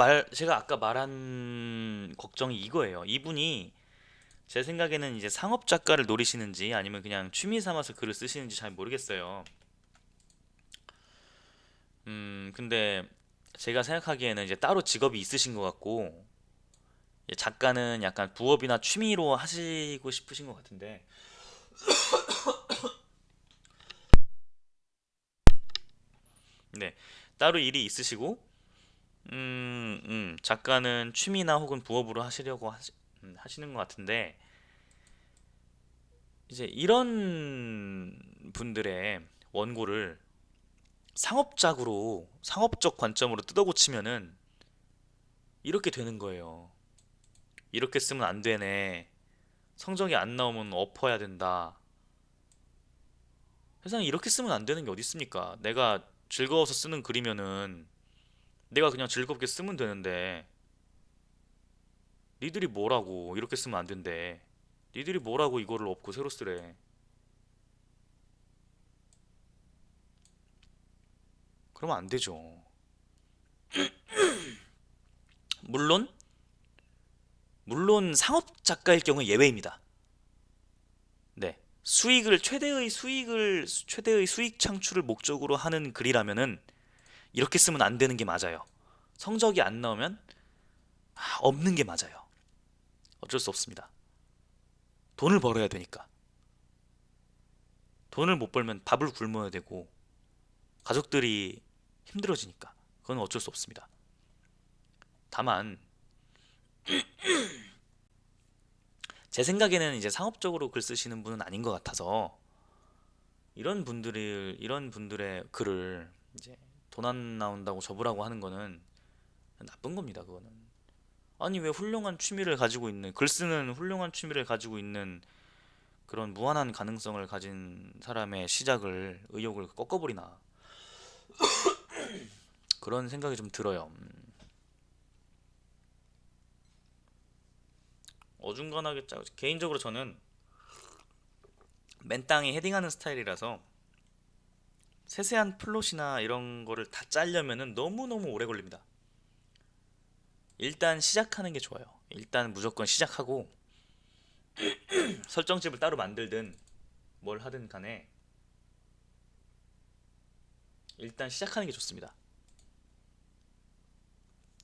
아까 말한 걱정이 이거예요. 이분이 제 생각에는 이제 상업 작가를 노리시는지 아니면 그냥 취미 삼아서 글을 쓰시는지 잘 모르겠어요. 근데 제가 생각하기에는 이제 따로 직업이 있으신 것 같고, 이제 작가는 약간 부업이나 취미로 하시고 싶으신 것 같은데, 네, 따로 일이 있으시고, 작가는 취미나 혹은 부업으로 하시는 것 같은데, 이제 이런 분들의 원고를 상업적 관점으로 뜯어고치면은 이렇게 되는 거예요. 이렇게 쓰면 안 되네. 성적이 안 나오면 엎어야 된다. 세상에 이렇게 쓰면 안 되는 게 어디 있습니까? 내가 즐거워서 쓰는 글이면은 내가 그냥 즐겁게 쓰면 되는데, 니들이 뭐라고 이렇게 쓰면 안 된대. 니들이 뭐라고 이거를 엎고 새로 쓰래. 그러면 안 되죠. 물론 상업 작가일 경우 예외입니다. 네. 최대의 수익 창출을 목적으로 하는 글이라면은 이렇게 쓰면 안 되는 게 맞아요. 성적이 안 나오면 없는 게 맞아요. 어쩔 수 없습니다. 돈을 벌어야 되니까. 돈을 못 벌면 밥을 굶어야 되고 가족들이 힘들어지니까. 그건 어쩔 수 없습니다. 다만 제 생각에는 이제 상업적으로 글 쓰시는 분은 아닌 것 같아서 이런 분들의 글을 이제 돈 안 나온다고 접으라고 하는 거는 나쁜 겁니다. 그거는. 아니 왜 훌륭한 취미를 가지고 있는 글 쓰는 훌륭한 취미를 가지고 있는 그런 무한한 가능성을 가진 사람의 시작을 의욕을 꺾어버리나, 그런 생각이 좀 들어요. 어중간하게 짜고 개인적으로 저는 맨땅에 헤딩하는 스타일이라서 세세한 플롯이나 이런 거를 다 짜려면은 너무너무 오래 걸립니다. 일단 시작하는 게 좋아요. 일단 무조건 시작하고 설정집을 따로 만들든 뭘 하든 간에 일단 시작하는 게 좋습니다.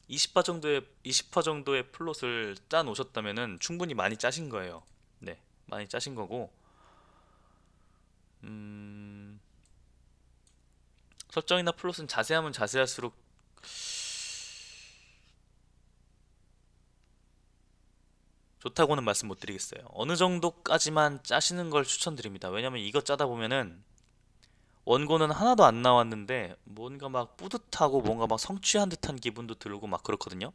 20화 정도의 플롯을 짜 놓으셨다면은 충분히 많이 짜신 거예요. 네, 많이 짜신 거고, 음, 설정이나 플롯은 자세하면 자세할수록 좋다고는 말씀 못 드리겠어요. 어느 정도까지만 짜시는 걸 추천드립니다. 왜냐면 이거 짜다 보면은 원고는 하나도 안 나왔는데 뭔가 막 뿌듯하고 뭔가 막 성취한 듯한 기분도 들고 막 그렇거든요.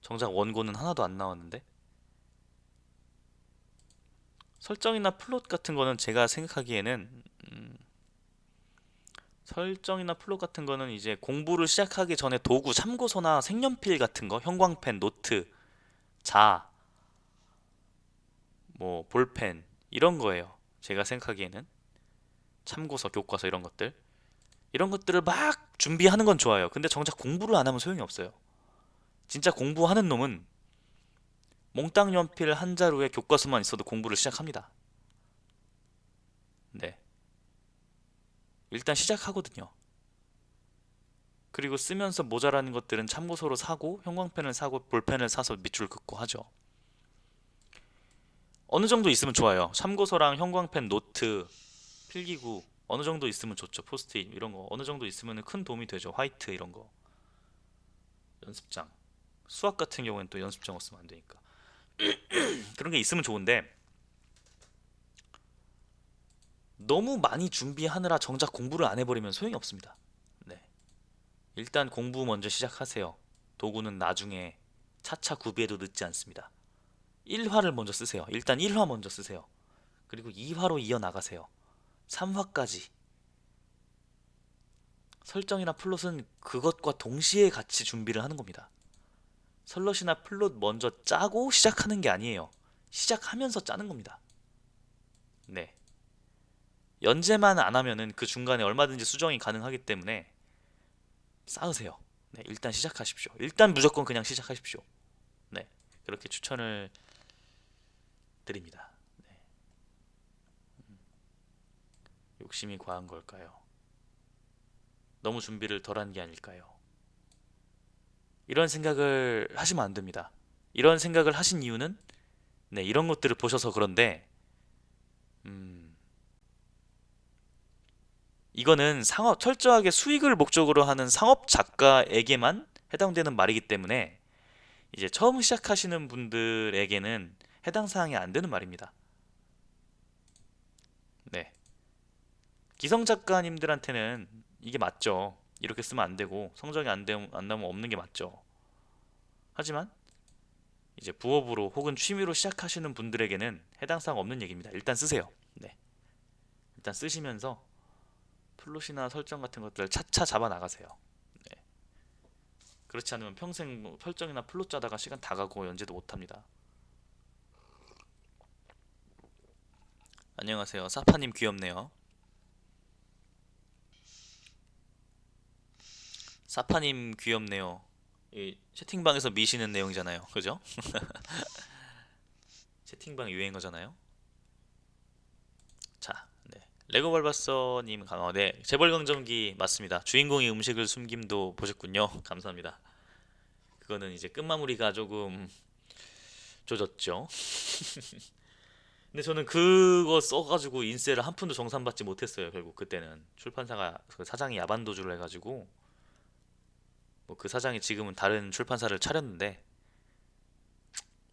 정작 원고는 하나도 안 나왔는데 설정이나 플롯 같은 거는 제가 생각하기에는 설정이나 플롯 같은 거는 이제 공부를 시작하기 전에 도구 참고서나 색연필 같은 거, 형광펜, 노트, 자, 뭐 볼펜 이런 거예요. 제가 생각하기에는 참고서, 교과서 이런 것들을 막 준비하는 건 좋아요. 근데 정작 공부를 안 하면 소용이 없어요. 진짜 공부하는 놈은 몽땅 연필 한 자루에 교과서만 있어도 공부를 시작합니다. 네. 일단 시작하거든요. 그리고 쓰면서 모자라는 것들은 참고서로 사고 형광펜을 사고 볼펜을 사서 밑줄 긋고 하죠. 어느 정도 있으면 좋아요. 참고서랑 형광펜, 노트, 필기구 어느 정도 있으면 좋죠. 포스트잇 이런 거 어느 정도 있으면 큰 도움이 되죠. 화이트 이런 거, 연습장. 수학 같은 경우에는 또 연습장 없으면 안 되니까. 그런 게 있으면 좋은데 너무 많이 준비하느라 정작 공부를 안 해버리면 소용이 없습니다. 네. 일단 공부 먼저 시작하세요. 도구는 나중에 차차 구비해도 늦지 않습니다. 1화를 먼저 쓰세요. 일단 1화 먼저 쓰세요. 그리고 2화로 이어나가세요. 3화까지. 설정이나 플롯은 그것과 동시에 같이 준비를 하는 겁니다. 설럿이나 플롯 먼저 짜고 시작하는 게 아니에요. 시작하면서 짜는 겁니다. 네. 연재만 안 하면은 그 중간에 얼마든지 수정이 가능하기 때문에 쌓으세요. 네, 일단 시작하십시오. 일단 무조건 그냥 시작하십시오. 네, 그렇게 추천을 드립니다. 네, 욕심이 과한 걸까요? 너무 준비를 덜한 게 아닐까요? 이런 생각을 하시면 안 됩니다. 이런 생각을 하신 이유는 네, 이런 것들을 보셔서 그런데 음, 이거는 상업 철저하게 수익을 목적으로 하는 상업 작가에게만 해당되는 말이기 때문에 이제 처음 시작하시는 분들에게는 해당 사항이 안 되는 말입니다. 네. 기성 작가님들한테는 이게 맞죠. 이렇게 쓰면 안 되고 성적이 안 나오면 없는 게 맞죠. 하지만 이제 부업으로 혹은 취미로 시작하시는 분들에게는 해당 사항 없는 얘기입니다. 일단 쓰세요. 네. 일단 쓰시면서 플롯이나 설정 같은 것들 차차 잡아 나가세요. 네. 그렇지 않으면 평생 뭐 설정이나 플롯 짜다가 시간 다 가고 연재도 못 합니다. 안녕하세요. 사파님 귀엽네요. 사파님 귀엽네요. 이 채팅방에서 미시는 내용이잖아요. 그죠? 채팅방 유행어잖아요. 자, 네. 레고 발바서님 네. 재벌 경전기 맞습니다. 주인공이 음식을 숨김도 보셨군요. 감사합니다. 그거는 이제 끝마무리가 조금 조졌죠. 근데 저는 그거 써가지고 인세를 한 푼도 정산받지 못했어요. 결국 그때는 출판사가 그 사장이 야반도주를 해가지고 뭐 그 사장이 지금은 다른 출판사를 차렸는데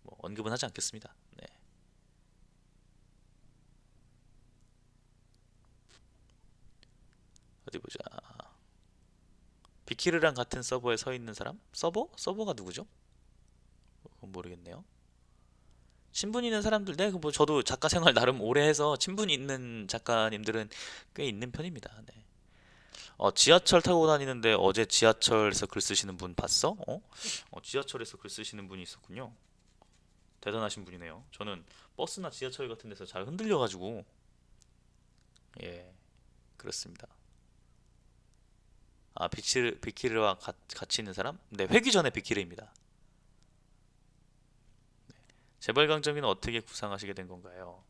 뭐 언급은 하지 않겠습니다. 네. 어디 보자. 비키르랑 같은 서버에 서 있는 사람? 서버? 서버가 누구죠? 그건 모르겠네요. 친분 있는 사람들, 네, 그뭐 저도 작가 생활 나름 오래 해서 친분 있는 작가님들은 꽤 있는 편입니다. 네. 지하철 타고 다니는데 어제 지하철에서 글 쓰시는 분 봤어? 지하철에서 글 쓰시는 분이 있었군요. 대단하신 분이네요. 저는 버스나 지하철 같은 데서 잘 흔들려가지고, 예, 그렇습니다. 아, 비키르와 같이 있는 사람? 네, 회기 전에 비키르입니다. 재벌강점기는 어떻게 구상하시게 된 건가요?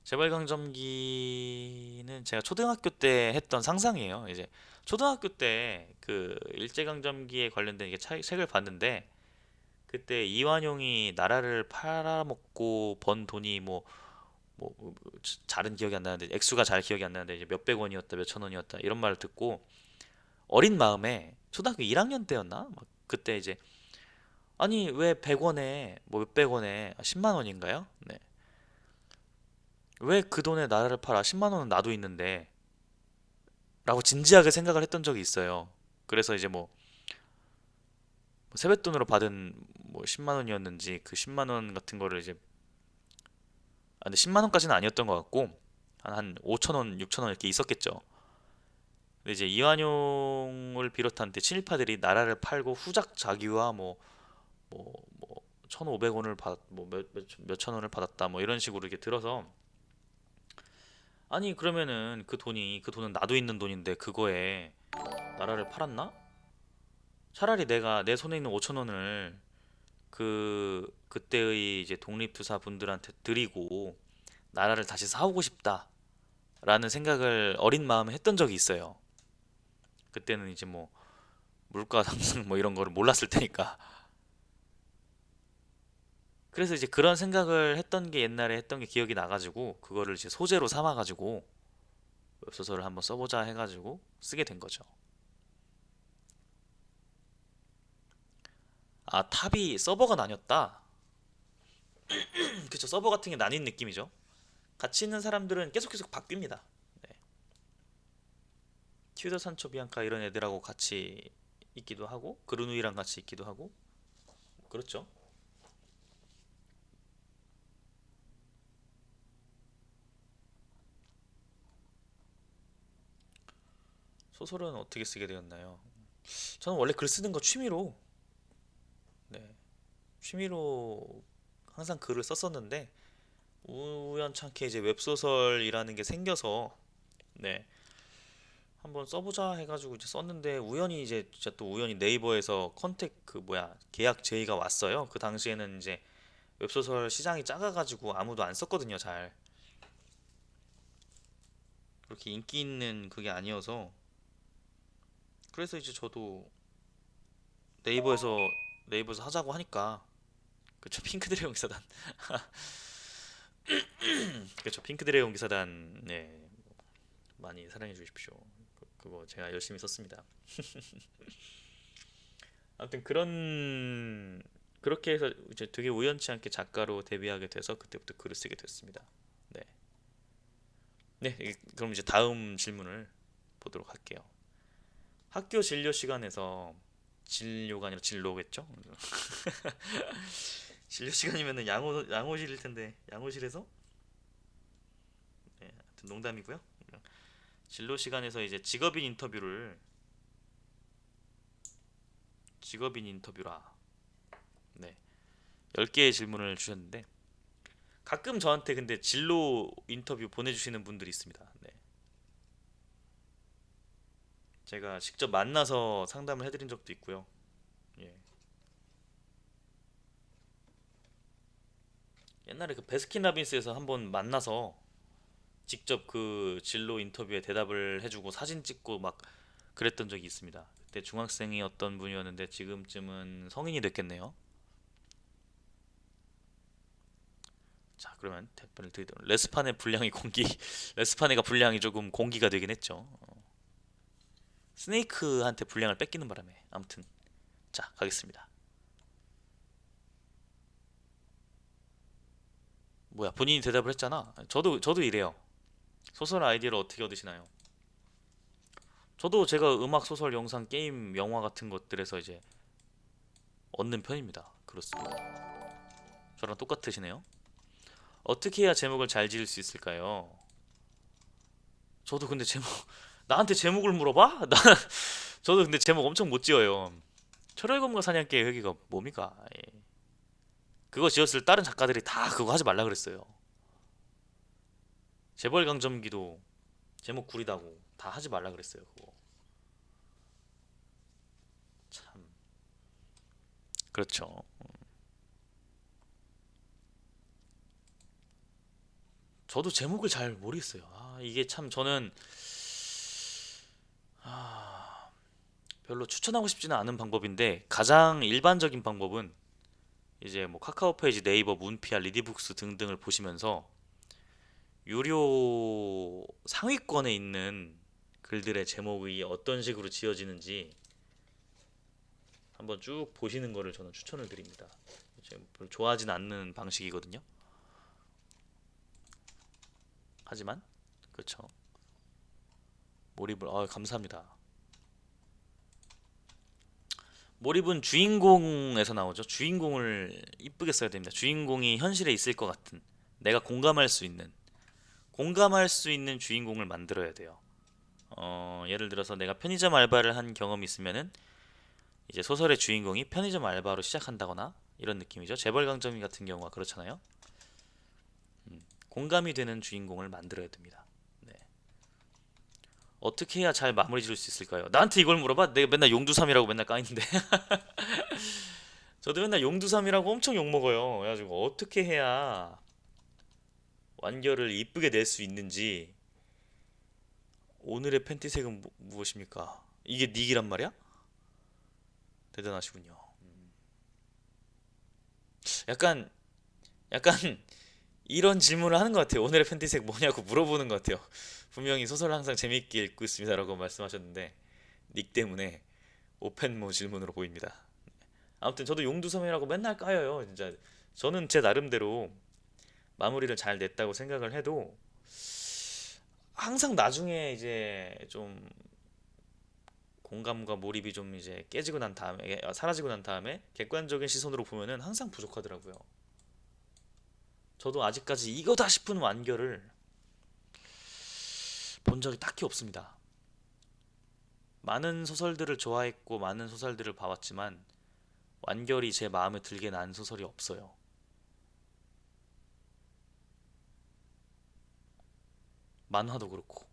재벌강점기는 제가 초등학교 때 했던 상상이에요. 이제 초등학교 때 그 일제강점기에 관련된 이게 책을 봤는데 그때 이완용이 나라를 팔아먹고 번 돈이 뭐 잘은 기억이 안 나는데 액수가 잘 기억이 안 나는데 이제 몇백 원이었다 몇천 원이었다 이런 말을 듣고 어린 마음에 초등학교 1학년 때였나? 막 그때 이제 아니 왜 100원에 뭐 몇백 원에 10만 원인가요? 네. 왜 그 돈에 나라를 팔아? 10만 원은 나도 있는데 라고 진지하게 생각을 했던 적이 있어요. 그래서 이제 뭐 세뱃돈으로 받은 뭐 10만 원이었는지 그 10만 원 같은 거를 이제 근데 10만 원까지는 아니었던 것 같고 한 5천 원, 6천 원 이렇게 있었겠죠. 근데 이제 이완용을 비롯한 친일파들이 나라를 팔고 후작 자기와 뭐 1,500원을 받, 몇천 원을 받았다 뭐 이런 식으로 이렇게 들어서 아니 그러면은 그 돈은 나도 있는 돈인데 그거에 나라를 팔았나? 차라리 내가 내 손에 있는 5천 원을 그때의 이제 독립투사 분들한테 드리고 나라를 다시 사오고 싶다라는 생각을 어린 마음에 했던 적이 있어요. 그때는 이제 뭐 물가 상승 뭐 이런 거를 몰랐을 테니까. 그래서 이제 그런 생각을 했던 게 옛날에 했던 게 기억이 나가지고 그거를 이제 소재로 삼아가지고 웹소설을 한번 써보자 해가지고 쓰게 된 거죠. 아, 탑이 서버가 나뉘었다. 그쵸, 서버 같은 게 나뉜 느낌이죠. 같이 있는 사람들은 계속 바뀝니다. 네. 튜더 산초 비앙카 이런 애들하고 같이 있기도 하고 그루누이랑 같이 있기도 하고 그렇죠. 소설은 어떻게 쓰게 되었나요? 저는 원래 글 쓰는 거 취미로 네, 취미로 항상 글을 썼었는데 우연찮게 이제 웹소설이라는 게 생겨서 네, 한번 써보자 해가지고 이제 썼는데 우연히 이제 진짜 또 우연히 네이버에서 컨택 그 뭐야 계약 제의가 왔어요. 그 당시에는 이제 웹소설 시장이 작아가지고 아무도 안 썼거든요. 잘 그렇게 인기 있는 그게 아니어서 그래서 이제 저도 네이버에서 네이버에서 하자고 하니까 그쵸 핑크드래곤 기사단 그쵸 핑크드래곤 기사단 네 많이 사랑해 주십시오. 그거 제가 열심히 썼습니다. 아무튼 그렇게 해서 이제 되게 우연치 않게 작가로 데뷔하게 돼서 그때부터 글을 쓰게 됐습니다. 네. 네, 그럼 이제 다음 질문을 보도록 할게요. 학교 진료 시간에서 진료가 아니라 진로겠죠? 진료 시간이면은 양호실일 텐데 양호실에서 네, 하여튼 농담이고요. 진로 시간에서 이제 직업인 인터뷰라. 네. 10개의 질문을 주셨는데 가끔 저한테 근데 진로 인터뷰 보내주시는 분들이 있습니다. 네. 제가 직접 만나서 상담을 해드린 적도 있고요. 예. 옛날에 그 베스킨라빈스에서 한번 만나서 직접 그 진로 인터뷰에 대답을 해주고 사진 찍고 막 그랬던 적이 있습니다. 그때 중학생이었던 분이었는데 지금쯤은 성인이 됐겠네요. 자, 그러면 답변을 드리도록 레스판의 분량이 공기 레스파네가 분량이 조금 공기가 되긴 했죠. 스네이크한테 분량을 뺏기는 바람에 아무튼 자 가겠습니다. 뭐야 본인이 대답을 했잖아. 저도 이래요. 소설 아이디어를 어떻게 얻으시나요? 저도 제가 음악, 소설, 영상, 게임, 영화 같은 것들에서 이제 얻는 편입니다. 그렇습니다. 저랑 똑같으시네요. 어떻게 해야 제목을 잘 지을 수 있을까요? 저도 근데 제목 나한테 제목을 물어봐? 저도 근데 제목 엄청 못 지어요. 철의 검과 사냥개의 회기가 뭡니까? 예. 그거 지었을 다른 작가들이 다 그거 하지 말라 그랬어요. 재벌 강점기도 제목 구리다고 다 하지 말라 그랬어요. 그거 참 그렇죠. 저도 제목을 잘 모르겠어요. 이게 참 저는 아, 별로 추천하고 싶지는 않은 방법인데 가장 일반적인 방법은 이제 뭐 카카오 페이지, 네이버, 문피아, 리디북스 등등을 보시면서 유료 상위권에 있는 글들의 제목이 어떤 식으로 지어지는지 한번 쭉 보시는 거를 저는 추천을 드립니다. 제가 별로 좋아하진 않는 방식이거든요. 하지만 그렇죠. 몰입을 감사합니다. 몰입은 주인공에서 나오죠. 주인공을 이쁘게 써야 됩니다. 주인공이 현실에 있을 것 같은 내가 공감할 수 있는 주인공을 만들어야 돼요. 예를 들어서 내가 편의점 알바를 한 경험이 있으면은 이제 소설의 주인공이 편의점 알바로 시작한다거나 이런 느낌이죠. 재벌 강점이 같은 경우가 그렇잖아요. 공감이 되는 주인공을 만들어야 됩니다. 네. 어떻게 해야 잘 마무리 지을 수 있을까요? 나한테 이걸 물어봐? 내가 맨날 용두삼이라고 맨날 까이는데 저도 맨날 용두삼이라고 엄청 욕먹어요. 그래가지고 어떻게 해야 완결을 이쁘게 낼 수 있는지 오늘의 팬티색은 무엇입니까? 이게 닉이란 말이야? 대단하시군요. 약간 약간 이런 질문을 하는 것 같아요. 오늘의 팬티색 뭐냐고 물어보는 것 같아요. 분명히 소설을 항상 재미있게 읽고 있습니다라고 말씀하셨는데 닉 때문에 오펜모 질문으로 보입니다. 아무튼 저도 용두섬이라고 맨날 까여요. 진짜 저는 제 나름대로 마무리를 잘 냈다고 생각을 해도 항상 나중에 이제 좀 공감과 몰입이 좀 이제 깨지고 난 다음에 사라지고 난 다음에 객관적인 시선으로 보면은 항상 부족하더라고요. 저도 아직까지 이거다 싶은 완결을 본 적이 딱히 없습니다. 많은 소설들을 좋아했고 많은 소설들을 봐왔지만 완결이 제 마음에 들게 난 소설이 없어요. 만화도 그렇고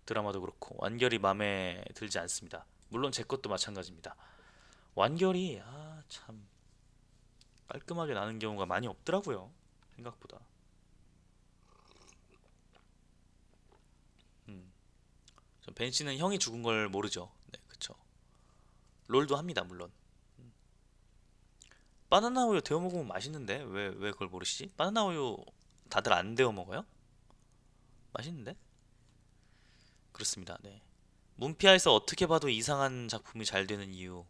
드라마도 그렇고 완결이 마음에 들지 않습니다. 물론 제 것도 마찬가지입니다. 완결이 참 깔끔하게 나는 경우가 많이 없더라고요. 생각보다. 음. 벤 씨는 형이 죽은 걸 모르죠. 네, 그쵸. 롤도 합니다, 물론. 바나나 우유 데워 먹으면 맛있는데 왜 그걸 모르시지? 바나나 우유 다들 안 데워 먹어요? 맛있는데? 그렇습니다. 네. 문피아에서 어떻게 봐도 이상한 작품이 잘 되는 이유.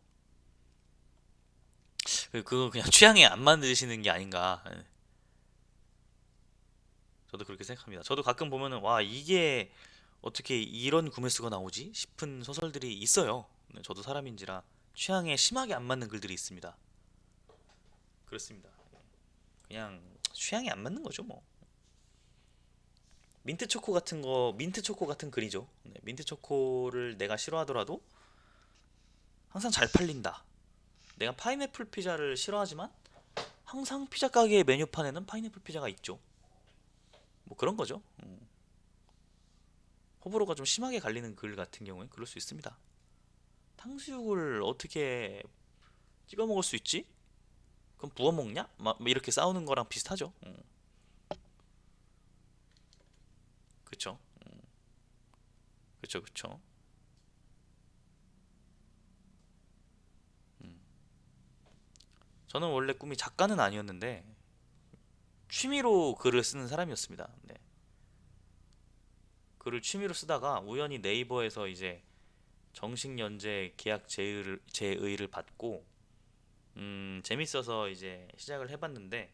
그거 그냥 취향에 안 맞으시는 게 아닌가. 예. 저도 그렇게 생각합니다. 저도 가끔 보면은 와 이게 어떻게 이런 구매 수가 나오지 싶은 소설들이 있어요. 네, 저도 사람인지라 취향에 심하게 안 맞는 글들이 있습니다. 그렇습니다. 그냥 취향이 안 맞는 거죠, 뭐. 민트 초코 같은 글이죠. 네, 민트 초코를 내가 싫어하더라도 항상 잘 팔린다. 내가 파인애플 피자를 싫어하지만 항상 피자 가게의 메뉴판에는 파인애플 피자가 있죠. 뭐 그런 거죠. 호불호가 좀 심하게 갈리는 글 같은 경우에 그럴 수 있습니다. 탕수육을 어떻게 찍어 먹을 수 있지? 그럼 부어 먹냐? 막 이렇게 싸우는 거랑 비슷하죠. 그쵸? 그쵸, 그쵸. 저는 원래 꿈이 작가는 아니었는데 취미로 글을 쓰는 사람이었습니다. 네. 글을 취미로 쓰다가 우연히 네이버에서 이제 정식 연재 계약 제의를 받고 재밌어서 이제 시작을 해봤는데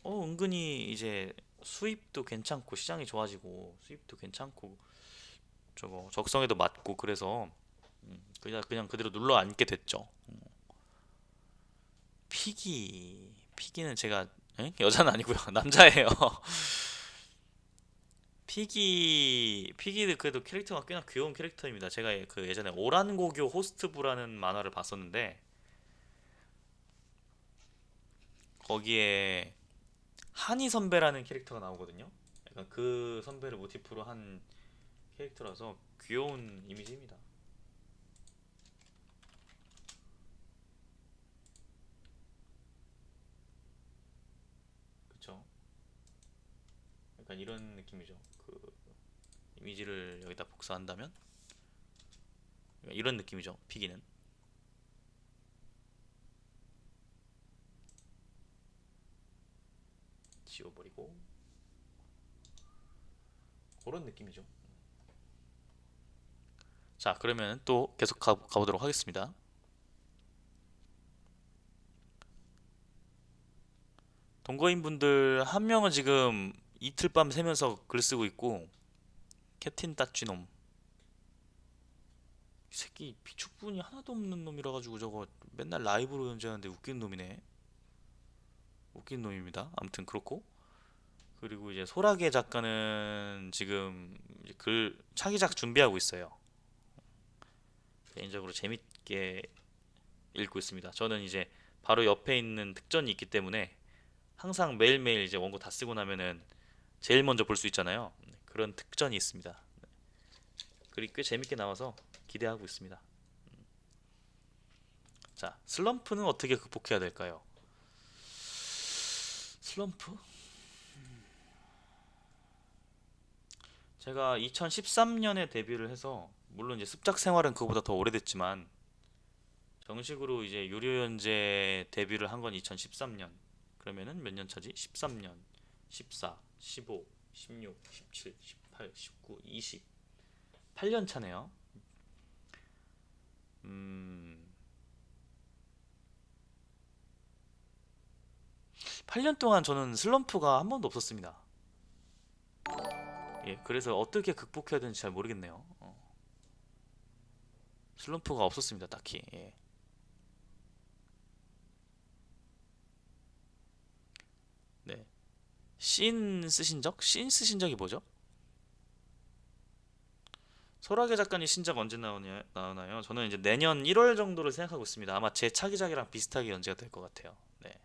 은근히 이제 수입도 괜찮고 시장이 좋아지고 수입도 괜찮고 저거 적성에도 맞고 그래서 그냥 그대로 눌러 앉게 됐죠. 피기는 제가 여자는 아니고요. 남자예요. 피기도 그래도 캐릭터가 꽤나 귀여운 캐릭터입니다. 제가 그 예전에 오란고교 호스트부라는 만화를 봤었는데 거기에 한이 선배라는 캐릭터가 나오거든요. 약간 그 선배를 모티프로 한 캐릭터라서 귀여운 이미지입니다. 그쵸? 약간 이런 느낌이죠. 그 이미지를 여기다 복사한다면 이런 느낌이죠. 피기는. 지워버리고 그런 느낌이죠. 자, 그러면 또 계속 가보도록 하겠습니다. 동거인 분들 한 명은 지금 이틀 밤 새면서 글 쓰고 있고, 캡틴 따쥐놈 이 새끼 비축분이 하나도 없는 놈이라 가지고 저거 맨날 라이브로 연재하는데 웃기는 놈이네. 웃기는 놈입니다. 아무튼 그렇고, 그리고 이제 소라게 작가는 지금 이제 글 차기작 준비하고 있어요. 개인적으로 재밌게 읽고 있습니다. 저는 이제 바로 옆에 있는 특전이 있기 때문에 항상 매일매일 이제 원고 다 쓰고 나면은 제일 먼저 볼 수 있잖아요. 그런 특전이 있습니다. 글이 꽤 재밌게 나와서 기대하고 있습니다. 자, 슬럼프는 어떻게 극복해야 될까요? 슬럼프? 제가 2013년에 데뷔를 해서, 물론 이제 습작 생활은 그거보다 더 오래됐지만 정식으로 이제 유료 연재 데뷔를 한 건 2013년. 그러면은 몇 년 차지? 13년, 14, 15, 16, 17, 18, 19, 20. 8년 차네요. 음, 8년 동안 저는 슬럼프가 한 번도 없었습니다. 예, 그래서 어떻게 극복해야 되는지 잘 모르겠네요. 슬럼프가 없었습니다, 딱히. 예. 네. 씬 쓰신 적이 뭐죠? 소라게 작가님 신작 언제 나오나요? 저는 이제 내년 1월 정도를 생각하고 있습니다. 아마 제 차기작이랑 비슷하게 연재가 될 것 같아요. 네.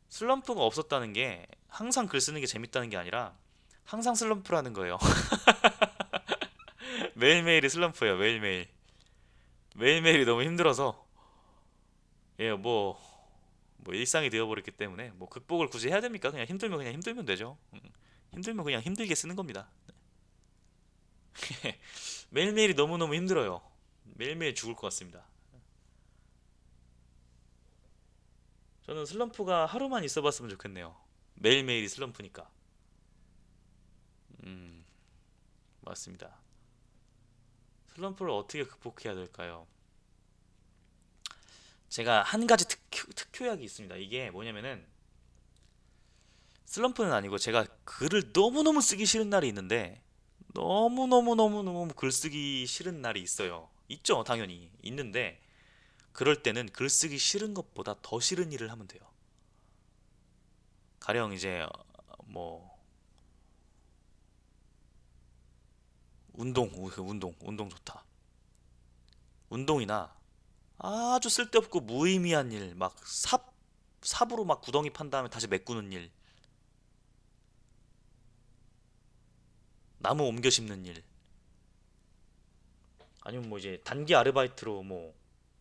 슬럼프가 없었다는 게 항상 글 쓰는 게 재밌다는 게 아니라 항상 슬럼프라는 거예요. 매일매일이 슬럼프예요. 매일매일. 매일매일이 너무 힘들어서, 예, 뭐 일상이 되어버렸기 때문에 뭐 극복을 굳이 해야 됩니까? 그냥 힘들면 힘들면 되죠. 힘들면 그냥 힘들게 쓰는 겁니다. 매일매일이 너무너무 힘들어요. 매일매일 죽을 것 같습니다. 저는 슬럼프가 하루만 있어봤으면 좋겠네요. 매일매일이 슬럼프니까. 음, 맞습니다. 슬럼프를 어떻게 극복해야 될까요? 제가 한 가지 특효약이 있습니다. 이게 뭐냐면은, 슬럼프는 아니고 제가 글을 너무너무 쓰기 싫은 날이 있는데, 너무너무너무너무 글 쓰기 싫은 날이 있어요. 있죠, 당연히. 있는데, 그럴 때는 글 쓰기 싫은 것보다 더 싫은 일을 하면 돼요. 가령 이제 뭐 운동 좋다. 운동이나 아주 쓸데없고 무의미한 일, 막 삽으로 막 구덩이 판 다음에 다시 메꾸는 일, 나무 옮겨 심는 일, 아니면 뭐 이제 단기 아르바이트로 뭐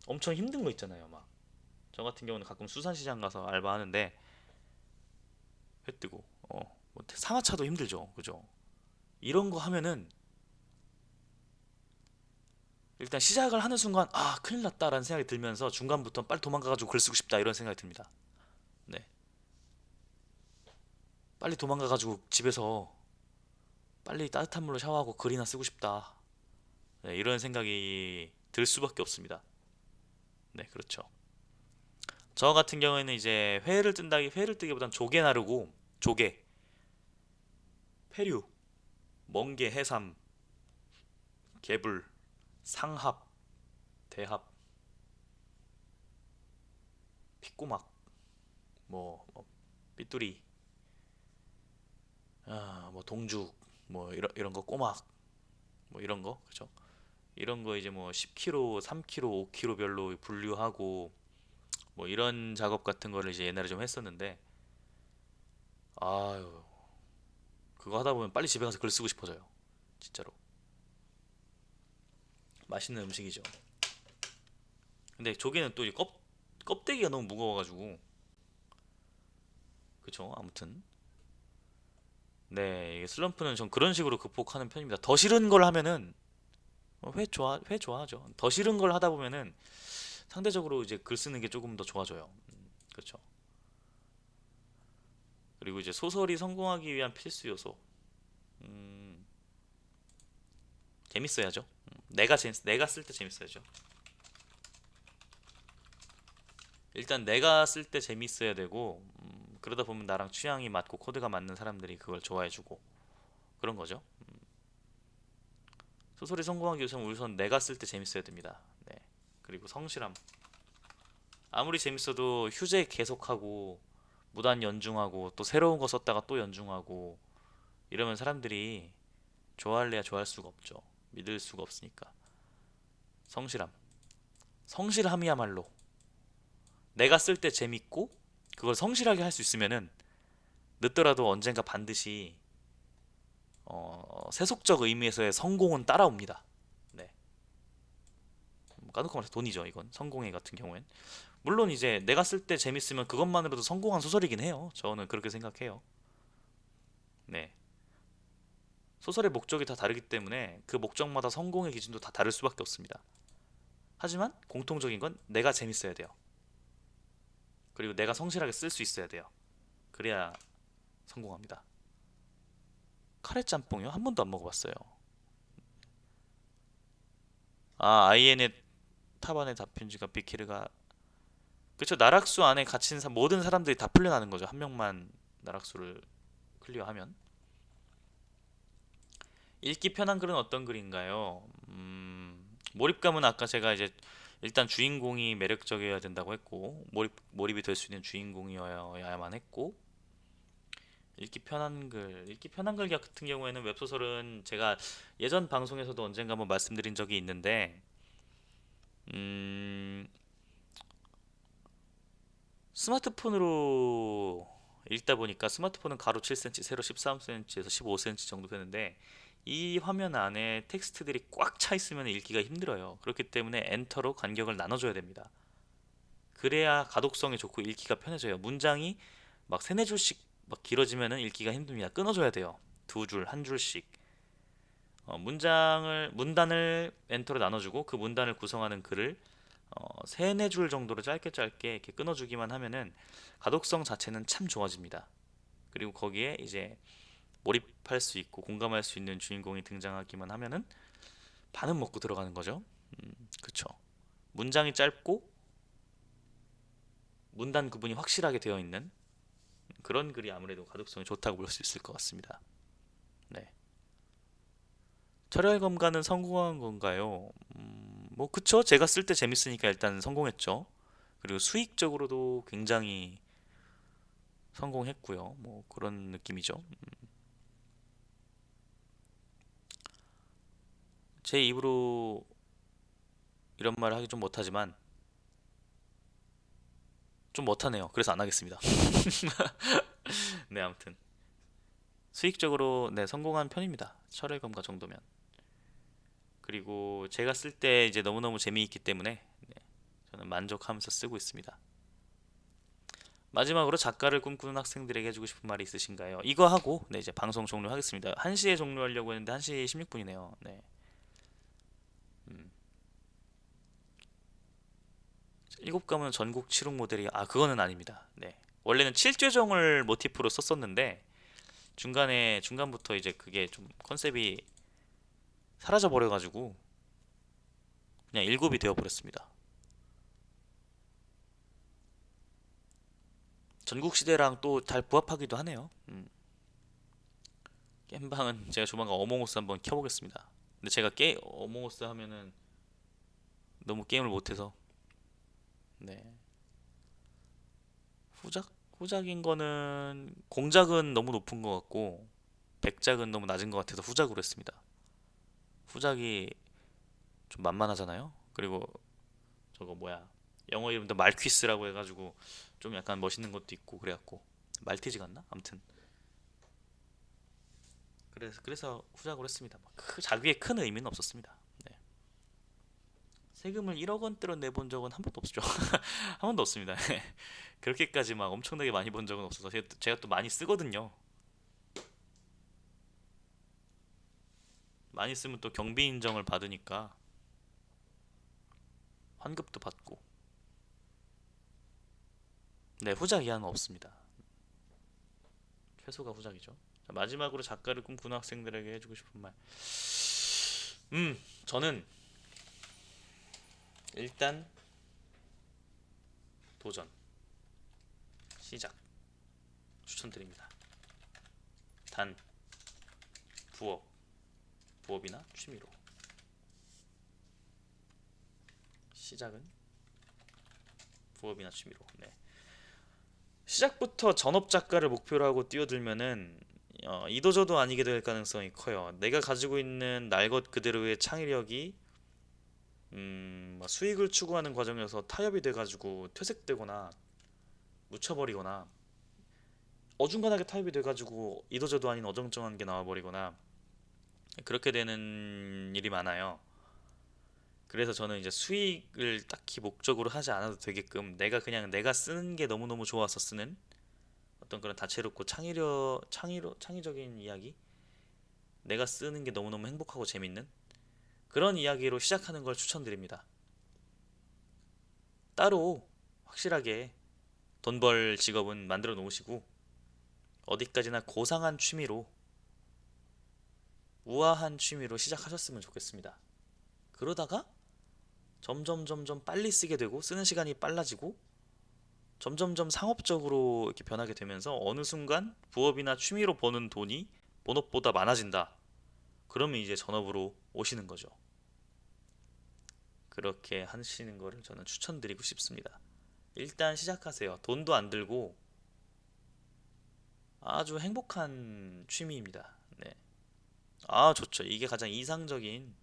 엄청 힘든 거 있잖아요. 막 저 같은 경우는 가끔 수산시장 가서 알바하는데 회 뜨고, 뭐 상하차도 힘들죠, 그죠? 이런 거 하면은 일단 시작을 하는 순간 아 큰일 났다라는 생각이 들면서 중간부터 빨리 도망가가지고 글 쓰고 싶다 이런 생각이 듭니다. 네, 빨리 도망가가지고 집에서 빨리 따뜻한 물로 샤워하고 글이나 쓰고 싶다. 네, 이런 생각이 들 수밖에 없습니다. 네, 그렇죠. 저 같은 경우에는 이제 회를 뜨기보단 조개 나르고, 조개, 페류, 멍게, 해삼, 개불, 상합, 대합, 피꼬막, 뭐 삐뚜리, 뭐 동죽, 뭐 이런 거 꼬막, 뭐 이런 거, 그죠? 이런 거 이제 뭐 10kg, 3kg, 5kg 별로 분류하고 뭐 이런 작업 같은 거를 이제 옛날에 좀 했었는데, 아유, 그거 하다 보면 빨리 집에 가서 글 쓰고 싶어져요. 진짜로. 맛있는 음식이죠. 근데 조개는 또 껍데기가 너무 무거워가지고, 그쵸? 아무튼 네, 이게 슬럼프는 전 그런 식으로 극복하는 편입니다. 더 싫은 걸 하면은 회 좋아하죠. 더 싫은 걸 하다 보면은 상대적으로 이제 글 쓰는 게 조금 더 좋아져요. 그렇죠. 그리고 이제 소설이 성공하기 위한 필수 요소. 음, 재밌어야죠. 내가 쓸 때 재밌어야죠. 일단 내가 쓸 때 재밌어야 되고 그러다 보면 나랑 취향이 맞고 코드가 맞는 사람들이 그걸 좋아해주고 그런 거죠. 소설이 성공하기 위해서는 우선 내가 쓸 때 재밌어야 됩니다. 네. 그리고 성실함. 아무리 재밌어도 휴재 계속하고 무단 연중하고 또 새로운 거 썼다가 또 연중하고 이러면 사람들이 좋아할래야 좋아할 수가 없죠. 믿을 수가 없으니까. 성실함. 성실함이야말로 내가 쓸 때 재밌고 그걸 성실하게 할 수 있으면은 늦더라도 언젠가 반드시 세속적 의미에서의 성공은 따라옵니다. 네. 까놓고 말해서 돈이죠, 이건. 성공회 같은 경우엔. 물론 이제 내가 쓸 때 재밌으면 그것만으로도 성공한 소설이긴 해요. 저는 그렇게 생각해요. 네. 소설의 목적이 다 다르기 때문에 그 목적마다 성공의 기준도 다 다를 수밖에 없습니다. 하지만 공통적인 건 내가 재밌어야 돼요. 그리고 내가 성실하게 쓸 수 있어야 돼요. 그래야 성공합니다. 카레 짬뽕이요? 한 번도 안 먹어봤어요. 아, 아이엔의 탑안의 다편지가 비키르가 그쵸. 나락수 안에 갇힌 모든 사람들이 다 풀려나는 거죠. 한 명만 나락수를 클리어하면. 읽기 편한 글은 어떤 글인가요? 몰입감은 아까 제가 이제 일단 주인공이 매력적이어야 된다고 했고 몰입이 될 수 있는 주인공이어야만 했고 읽기 편한 글 같은 경우에는 웹소설은 제가 예전 방송에서도 언젠가 한번 말씀드린 적이 있는데 음, 스마트폰으로 읽다 보니까 스마트폰은 가로 7cm, 세로 13cm에서 15cm 정도 되는데 이 화면 안에 텍스트들이 꽉 차 있으면 읽기가 힘들어요. 그렇기 때문에 엔터로 간격을 나눠줘야 됩니다. 그래야 가독성이 좋고 읽기가 편해져요. 문장이 막 세네 줄씩 막 길어지면은 읽기가 힘듭니다. 끊어줘야 돼요. 두 줄, 한 줄씩. 문단을 엔터로 나눠주고 그 문단을 구성하는 글을 세네 줄 정도로 짧게 짧게 이렇게 끊어주기만 하면은 가독성 자체는 참 좋아집니다. 그리고 거기에 이제 몰입할 수 있고 공감할 수 있는 주인공이 등장하기만 하면은 반은 먹고 들어가는 거죠. 그쵸. 문장이 짧고 문단 구분이 확실하게 되어 있는 그런 글이 아무래도 가독성이 좋다고 볼 수 있을 것 같습니다. 네. 철혈검과는 성공한 건가요? 뭐 그쵸. 제가 쓸 때 재밌으니까 일단 성공했죠. 그리고 수익적으로도 굉장히 성공했고요. 뭐 그런 느낌이죠. 제 입으로 이런 말을 하기 좀 못하지만 좀 못하네요. 그래서 안 하겠습니다. 네, 아무튼 수익적으로 네, 성공한 편입니다. 철회검과 정도면. 그리고 제가 쓸 때 이제 너무너무 재미있기 때문에 네, 저는 만족하면서 쓰고 있습니다. 마지막으로 작가를 꿈꾸는 학생들에게 해주고 싶은 말이 있으신가요? 이거 하고 네, 이제 방송 종료하겠습니다. 1시에 종료하려고 했는데 1시 16분이네요. 네. 일곱 가문 전국 칠흑 모델이 그거는 아닙니다. 네. 원래는 칠죄정을 모티프로 썼었는데 중간부터 이제 그게 좀 컨셉이 사라져 버려 가지고 그냥 일곱이 되어 버렸습니다. 전국 시대랑 또 잘 부합하기도 하네요. 게임방은 제가 조만간 어몽어스 한번 켜보겠습니다. 근데 제가 어몽어스 하면은 너무 게임을 못해서 네. 후작? 후작인 거는 공작은 너무 높은 것 같고 백작은 너무 낮은 것 같아서 후작으로 했습니다. 후작이 좀 만만하잖아요. 그리고 저거 뭐야 영어 이름도 말퀴스라고 해가지고 좀 약간 멋있는 것도 있고 그래갖고 말티즈 같나? 아무튼 그래서 후작으로 했습니다. 자기의 큰 의미는 없었습니다. 네. 세금을 1억 원대로 내본 적은 한 번도 없죠. 한 번도 없습니다. 그렇게까지 막 엄청나게 많이 번 적은 없어서 제가 또 많이 쓰거든요. 많이 쓰면 또 경비 인정을 받으니까 환급도 받고. 네, 후작 이하는 없습니다. 최소가 후작이죠. 자, 마지막으로 작가를 꿈꾸는 학생들에게 해주고 싶은 말. 저는 일단 도전, 시작 추천드립니다. 단 부업, 부업이나 취미로. 시작은 부업이나 취미로. 네. 시작부터 전업 작가를 목표로 하고 뛰어들면은 이도저도 아니게 될 가능성이 커요. 내가 가지고 있는 날 것 그대로의 창의력이 수익을 추구하는 과정에서 타협이 돼가지고 퇴색되거나 묻혀버리거나 어중간하게 타협이 돼가지고 이도저도 아닌 어정쩡한 게 나와버리거나 그렇게 되는 일이 많아요. 그래서 저는 이제 수익을 딱히 목적으로 하지 않아도 되게끔 내가 그냥 내가 쓰는 게 너무너무 좋아서 쓰는 어떤 그런 다채롭고 창의적인 이야기, 내가 쓰는 게 너무너무 행복하고 재밌는 그런 이야기로 시작하는 걸 추천드립니다. 따로 확실하게 돈 벌 직업은 만들어 놓으시고 어디까지나 고상한 취미로, 우아한 취미로 시작하셨으면 좋겠습니다. 그러다가 점점 빨리 쓰게 되고 쓰는 시간이 빨라지고 점점점 상업적으로 이렇게 변하게 되면서 어느 순간 부업이나 취미로 버는 돈이 본업보다 많아진다. 그러면 이제 전업으로 오시는 거죠. 그렇게 하시는 거를 저는 추천드리고 싶습니다. 일단 시작하세요. 돈도 안 들고 아주 행복한 취미입니다. 네. 아, 좋죠. 이게 가장 이상적인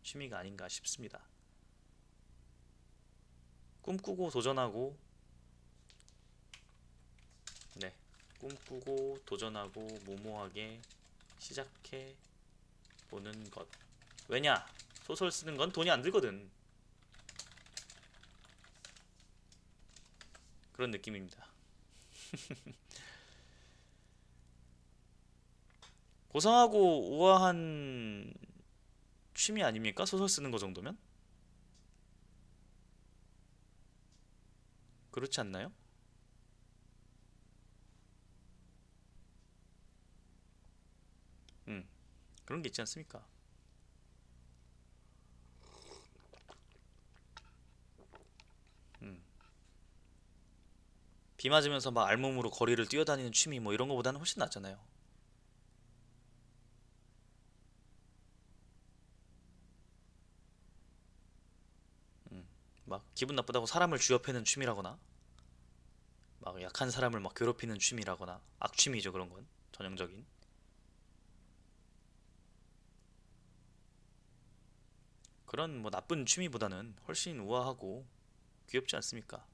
취미가 아닌가 싶습니다. 꿈꾸고 도전하고, 네. 꿈꾸고 도전하고 무모하게 시작해 보는 것. 왜냐? 소설 쓰는 건 돈이 안 들거든. 그런 느낌입니다. 고상하고 우아한 취미 아닙니까? 소설 쓰는 거 정도면? 그렇지 않나요? 음, 그런 게 있지 않습니까? 음, 비 맞으면서 막 알몸으로 거리를 뛰어다니는 취미 뭐 이런 거보다는 훨씬 낫잖아요. 막 기분 나쁘다고 사람을 쥐어패는 취미라거나 막 약한 사람을 막 괴롭히는 취미라거나 악취미죠 그런 건 전형적인 그런 뭐 나쁜 취미보다는 훨씬 우아하고 귀엽지 않습니까?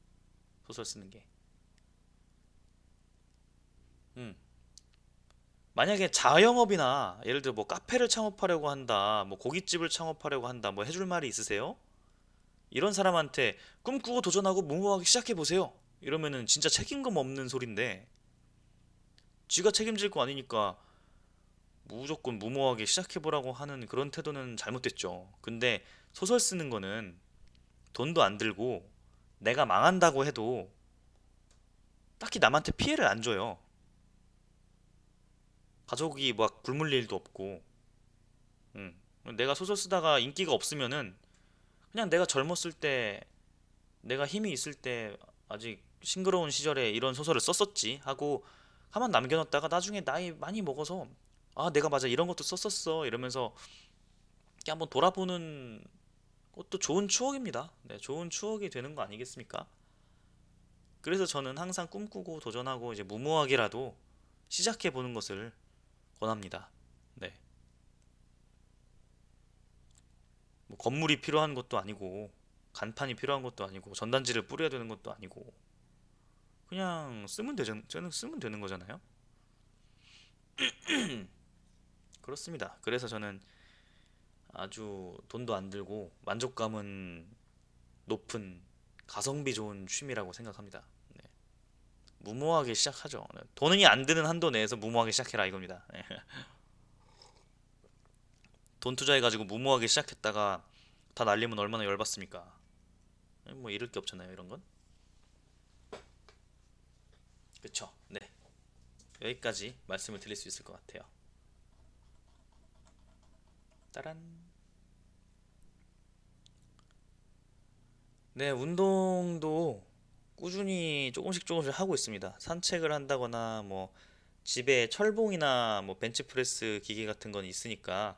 소설 쓰는 게. 음. 만약에 자영업이나 예를 들어 뭐 카페를 창업하려고 한다, 뭐 고깃집을 창업하려고 한다, 뭐 해줄 말이 있으세요? 이런 사람한테 꿈꾸고 도전하고 무모하게 시작해 보세요. 이러면은 진짜 책임감 없는 소린데 지가 책임질 거 아니니까 무조건 무모하게 시작해보라고 하는 그런 태도는 잘못됐죠. 근데 소설 쓰는 거는 돈도 안 들고 내가 망한다고 해도 딱히 남한테 피해를 안 줘요. 가족이 막 굶을 일도 없고, 음. 내가 소설 쓰다가 인기가 없으면은 그냥 내가 젊었을 때, 내가 힘이 있을 때 아직 싱그러운 시절에 이런 소설을 썼었지 하고 가만 남겨놨다가 나중에 나이 많이 먹어서 아, 내가 맞아 이런 것도 썼었어 이러면서 이렇게 한번 돌아보는 것도 좋은 추억입니다. 네, 좋은 추억이 되는 거 아니겠습니까? 그래서 저는 항상 꿈꾸고 도전하고 이제 무모하게라도 시작해 보는 것을 권합니다. 네. 뭐 건물이 필요한 것도 아니고 간판이 필요한 것도 아니고 전단지를 뿌려야 되는 것도 아니고 그냥 쓰면 되죠. 저는 쓰면 되는 거잖아요. 그렇습니다. 그래서 저는 아주 돈도 안 들고 만족감은 높은 가성비 좋은 취미라고 생각합니다. 네. 무모하게 시작하죠. 네. 돈이 안 드는 한도 내에서 무모하게 시작해라 이겁니다. 네. 돈 투자해가지고 무모하게 시작했다가 다 날리면 얼마나 열받습니까? 뭐 잃을 게 없잖아요, 이런 건. 그쵸? 네. 여기까지 말씀을 드릴 수 있을 것 같아요. 따란. 네, 운동도 꾸준히 조금씩 조금씩 하고 있습니다. 산책을 한다거나 뭐 집에 철봉이나 뭐 벤치프레스 기계 같은 건 있으니까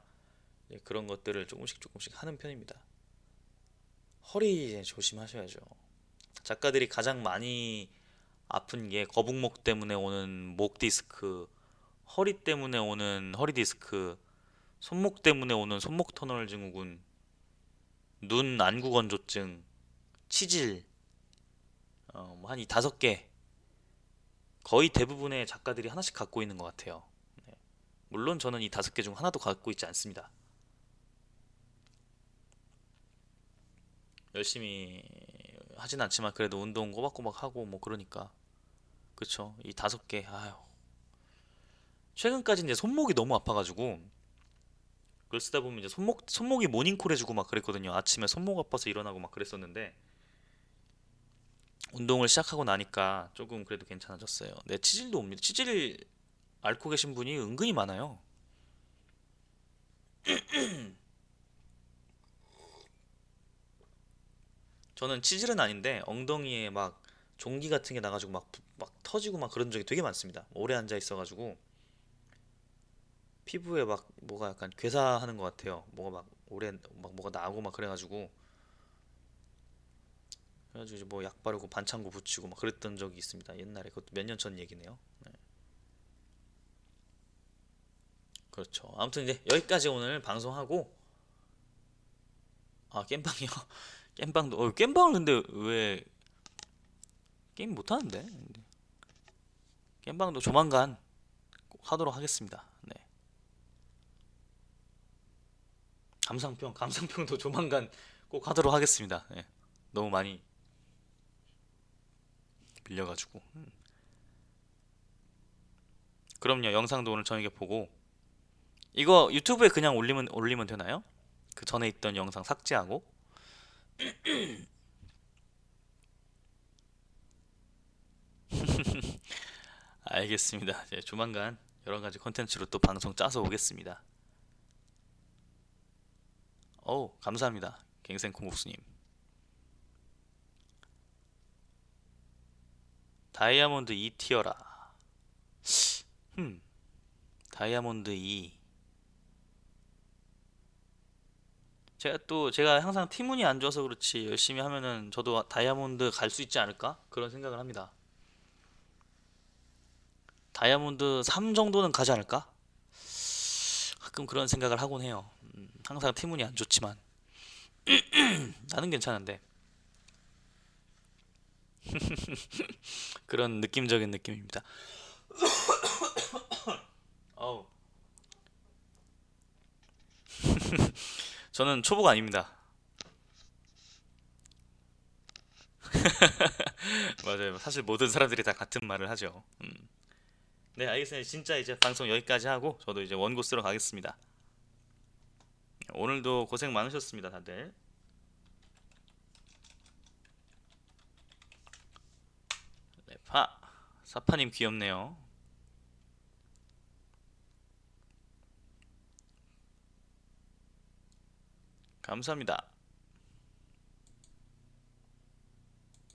예, 그런 것들을 조금씩 조금씩 하는 편입니다. 허리 이제 조심하셔야죠. 작가들이 가장 많이 아픈 게 거북목 때문에 오는 목 디스크, 허리 때문에 오는 허리 디스크, 손목 때문에 오는 손목 터널 증후군, 눈 안구 건조증, 치질, 뭐한 이 다섯 개 거의 대부분의 작가들이 하나씩 갖고 있는 것 같아요. 네. 물론 저는 이 다섯 개 중 하나도 갖고 있지 않습니다. 열심히 하진 않지만 그래도 운동 꼬박꼬박 하고 뭐 그러니까 그쵸. 이 다섯 개 아유 최근까지 이제 손목이 너무 아파가지고 그걸 쓰다 보면 이제 손목이 모닝콜 해주고 막 그랬거든요. 아침에 손목 아파서 일어나고 막 그랬었는데 운동을 시작하고 나니까 조금 그래도 괜찮아졌어요. 네, 치질도 옵니다. 치질 앓고 계신 분이 은근히 많아요. 저는 치질은 아닌데 엉덩이에 막 종기 같은 게 나가지고 막 터지고 막 그런 적이 되게 많습니다. 오래 앉아 있어가지고 피부에 막 뭐가 약간 괴사하는 것 같아요. 뭐가 막 오래 막 뭐가 나고 막 그래가지고 이제 뭐 약 바르고 반창고 붙이고 막 그랬던 적이 있습니다. 옛날에 그것도 몇 년 전 얘기네요. 네, 그렇죠. 아무튼 이제 여기까지 오늘 방송하고 아 깸방이요. 깸방도 깸방은 근데 왜 게임 못 하는데? 깸방도 조만간 꼭 하도록 하겠습니다. 네. 감상평도 조만간 꼭 하도록 하겠습니다. 네. 너무 많이 빌려가지고. 그럼요. 영상도 오늘 저녁에 보고 이거 유튜브에 그냥 올리면 되나요? 그 전에 있던 영상 삭제하고. 알겠습니다. 이제 조만간 여러 가지 컨텐츠로 또 방송 짜서 오겠습니다. 어우, 감사합니다. 갱생콩국수님. 다이아몬드 2 티어라. 음, 다이아몬드 2. 제가 항상 팀운이 안 좋아서 그렇지 열심히 하면은 저도 다이아몬드 갈 수 있지 않을까? 그런 생각을 합니다. 다이아몬드 3 정도는 가지 않을까? 가끔 그런 생각을 하곤 해요. 항상 팀운이 안 좋지만 나는 괜찮은데 그런 느낌적인 느낌입니다. 어우, 저는 초보가 아닙니다. 맞아요. 사실 모든 사람들이 다 같은 말을 하죠. 네, 알겠습니다. 진짜 이제 방송 여기까지 하고 저도 이제 원고 쓰러 가겠습니다. 오늘도 고생 많으셨습니다, 다들. 네, 사파님 귀엽네요. 감사합니다.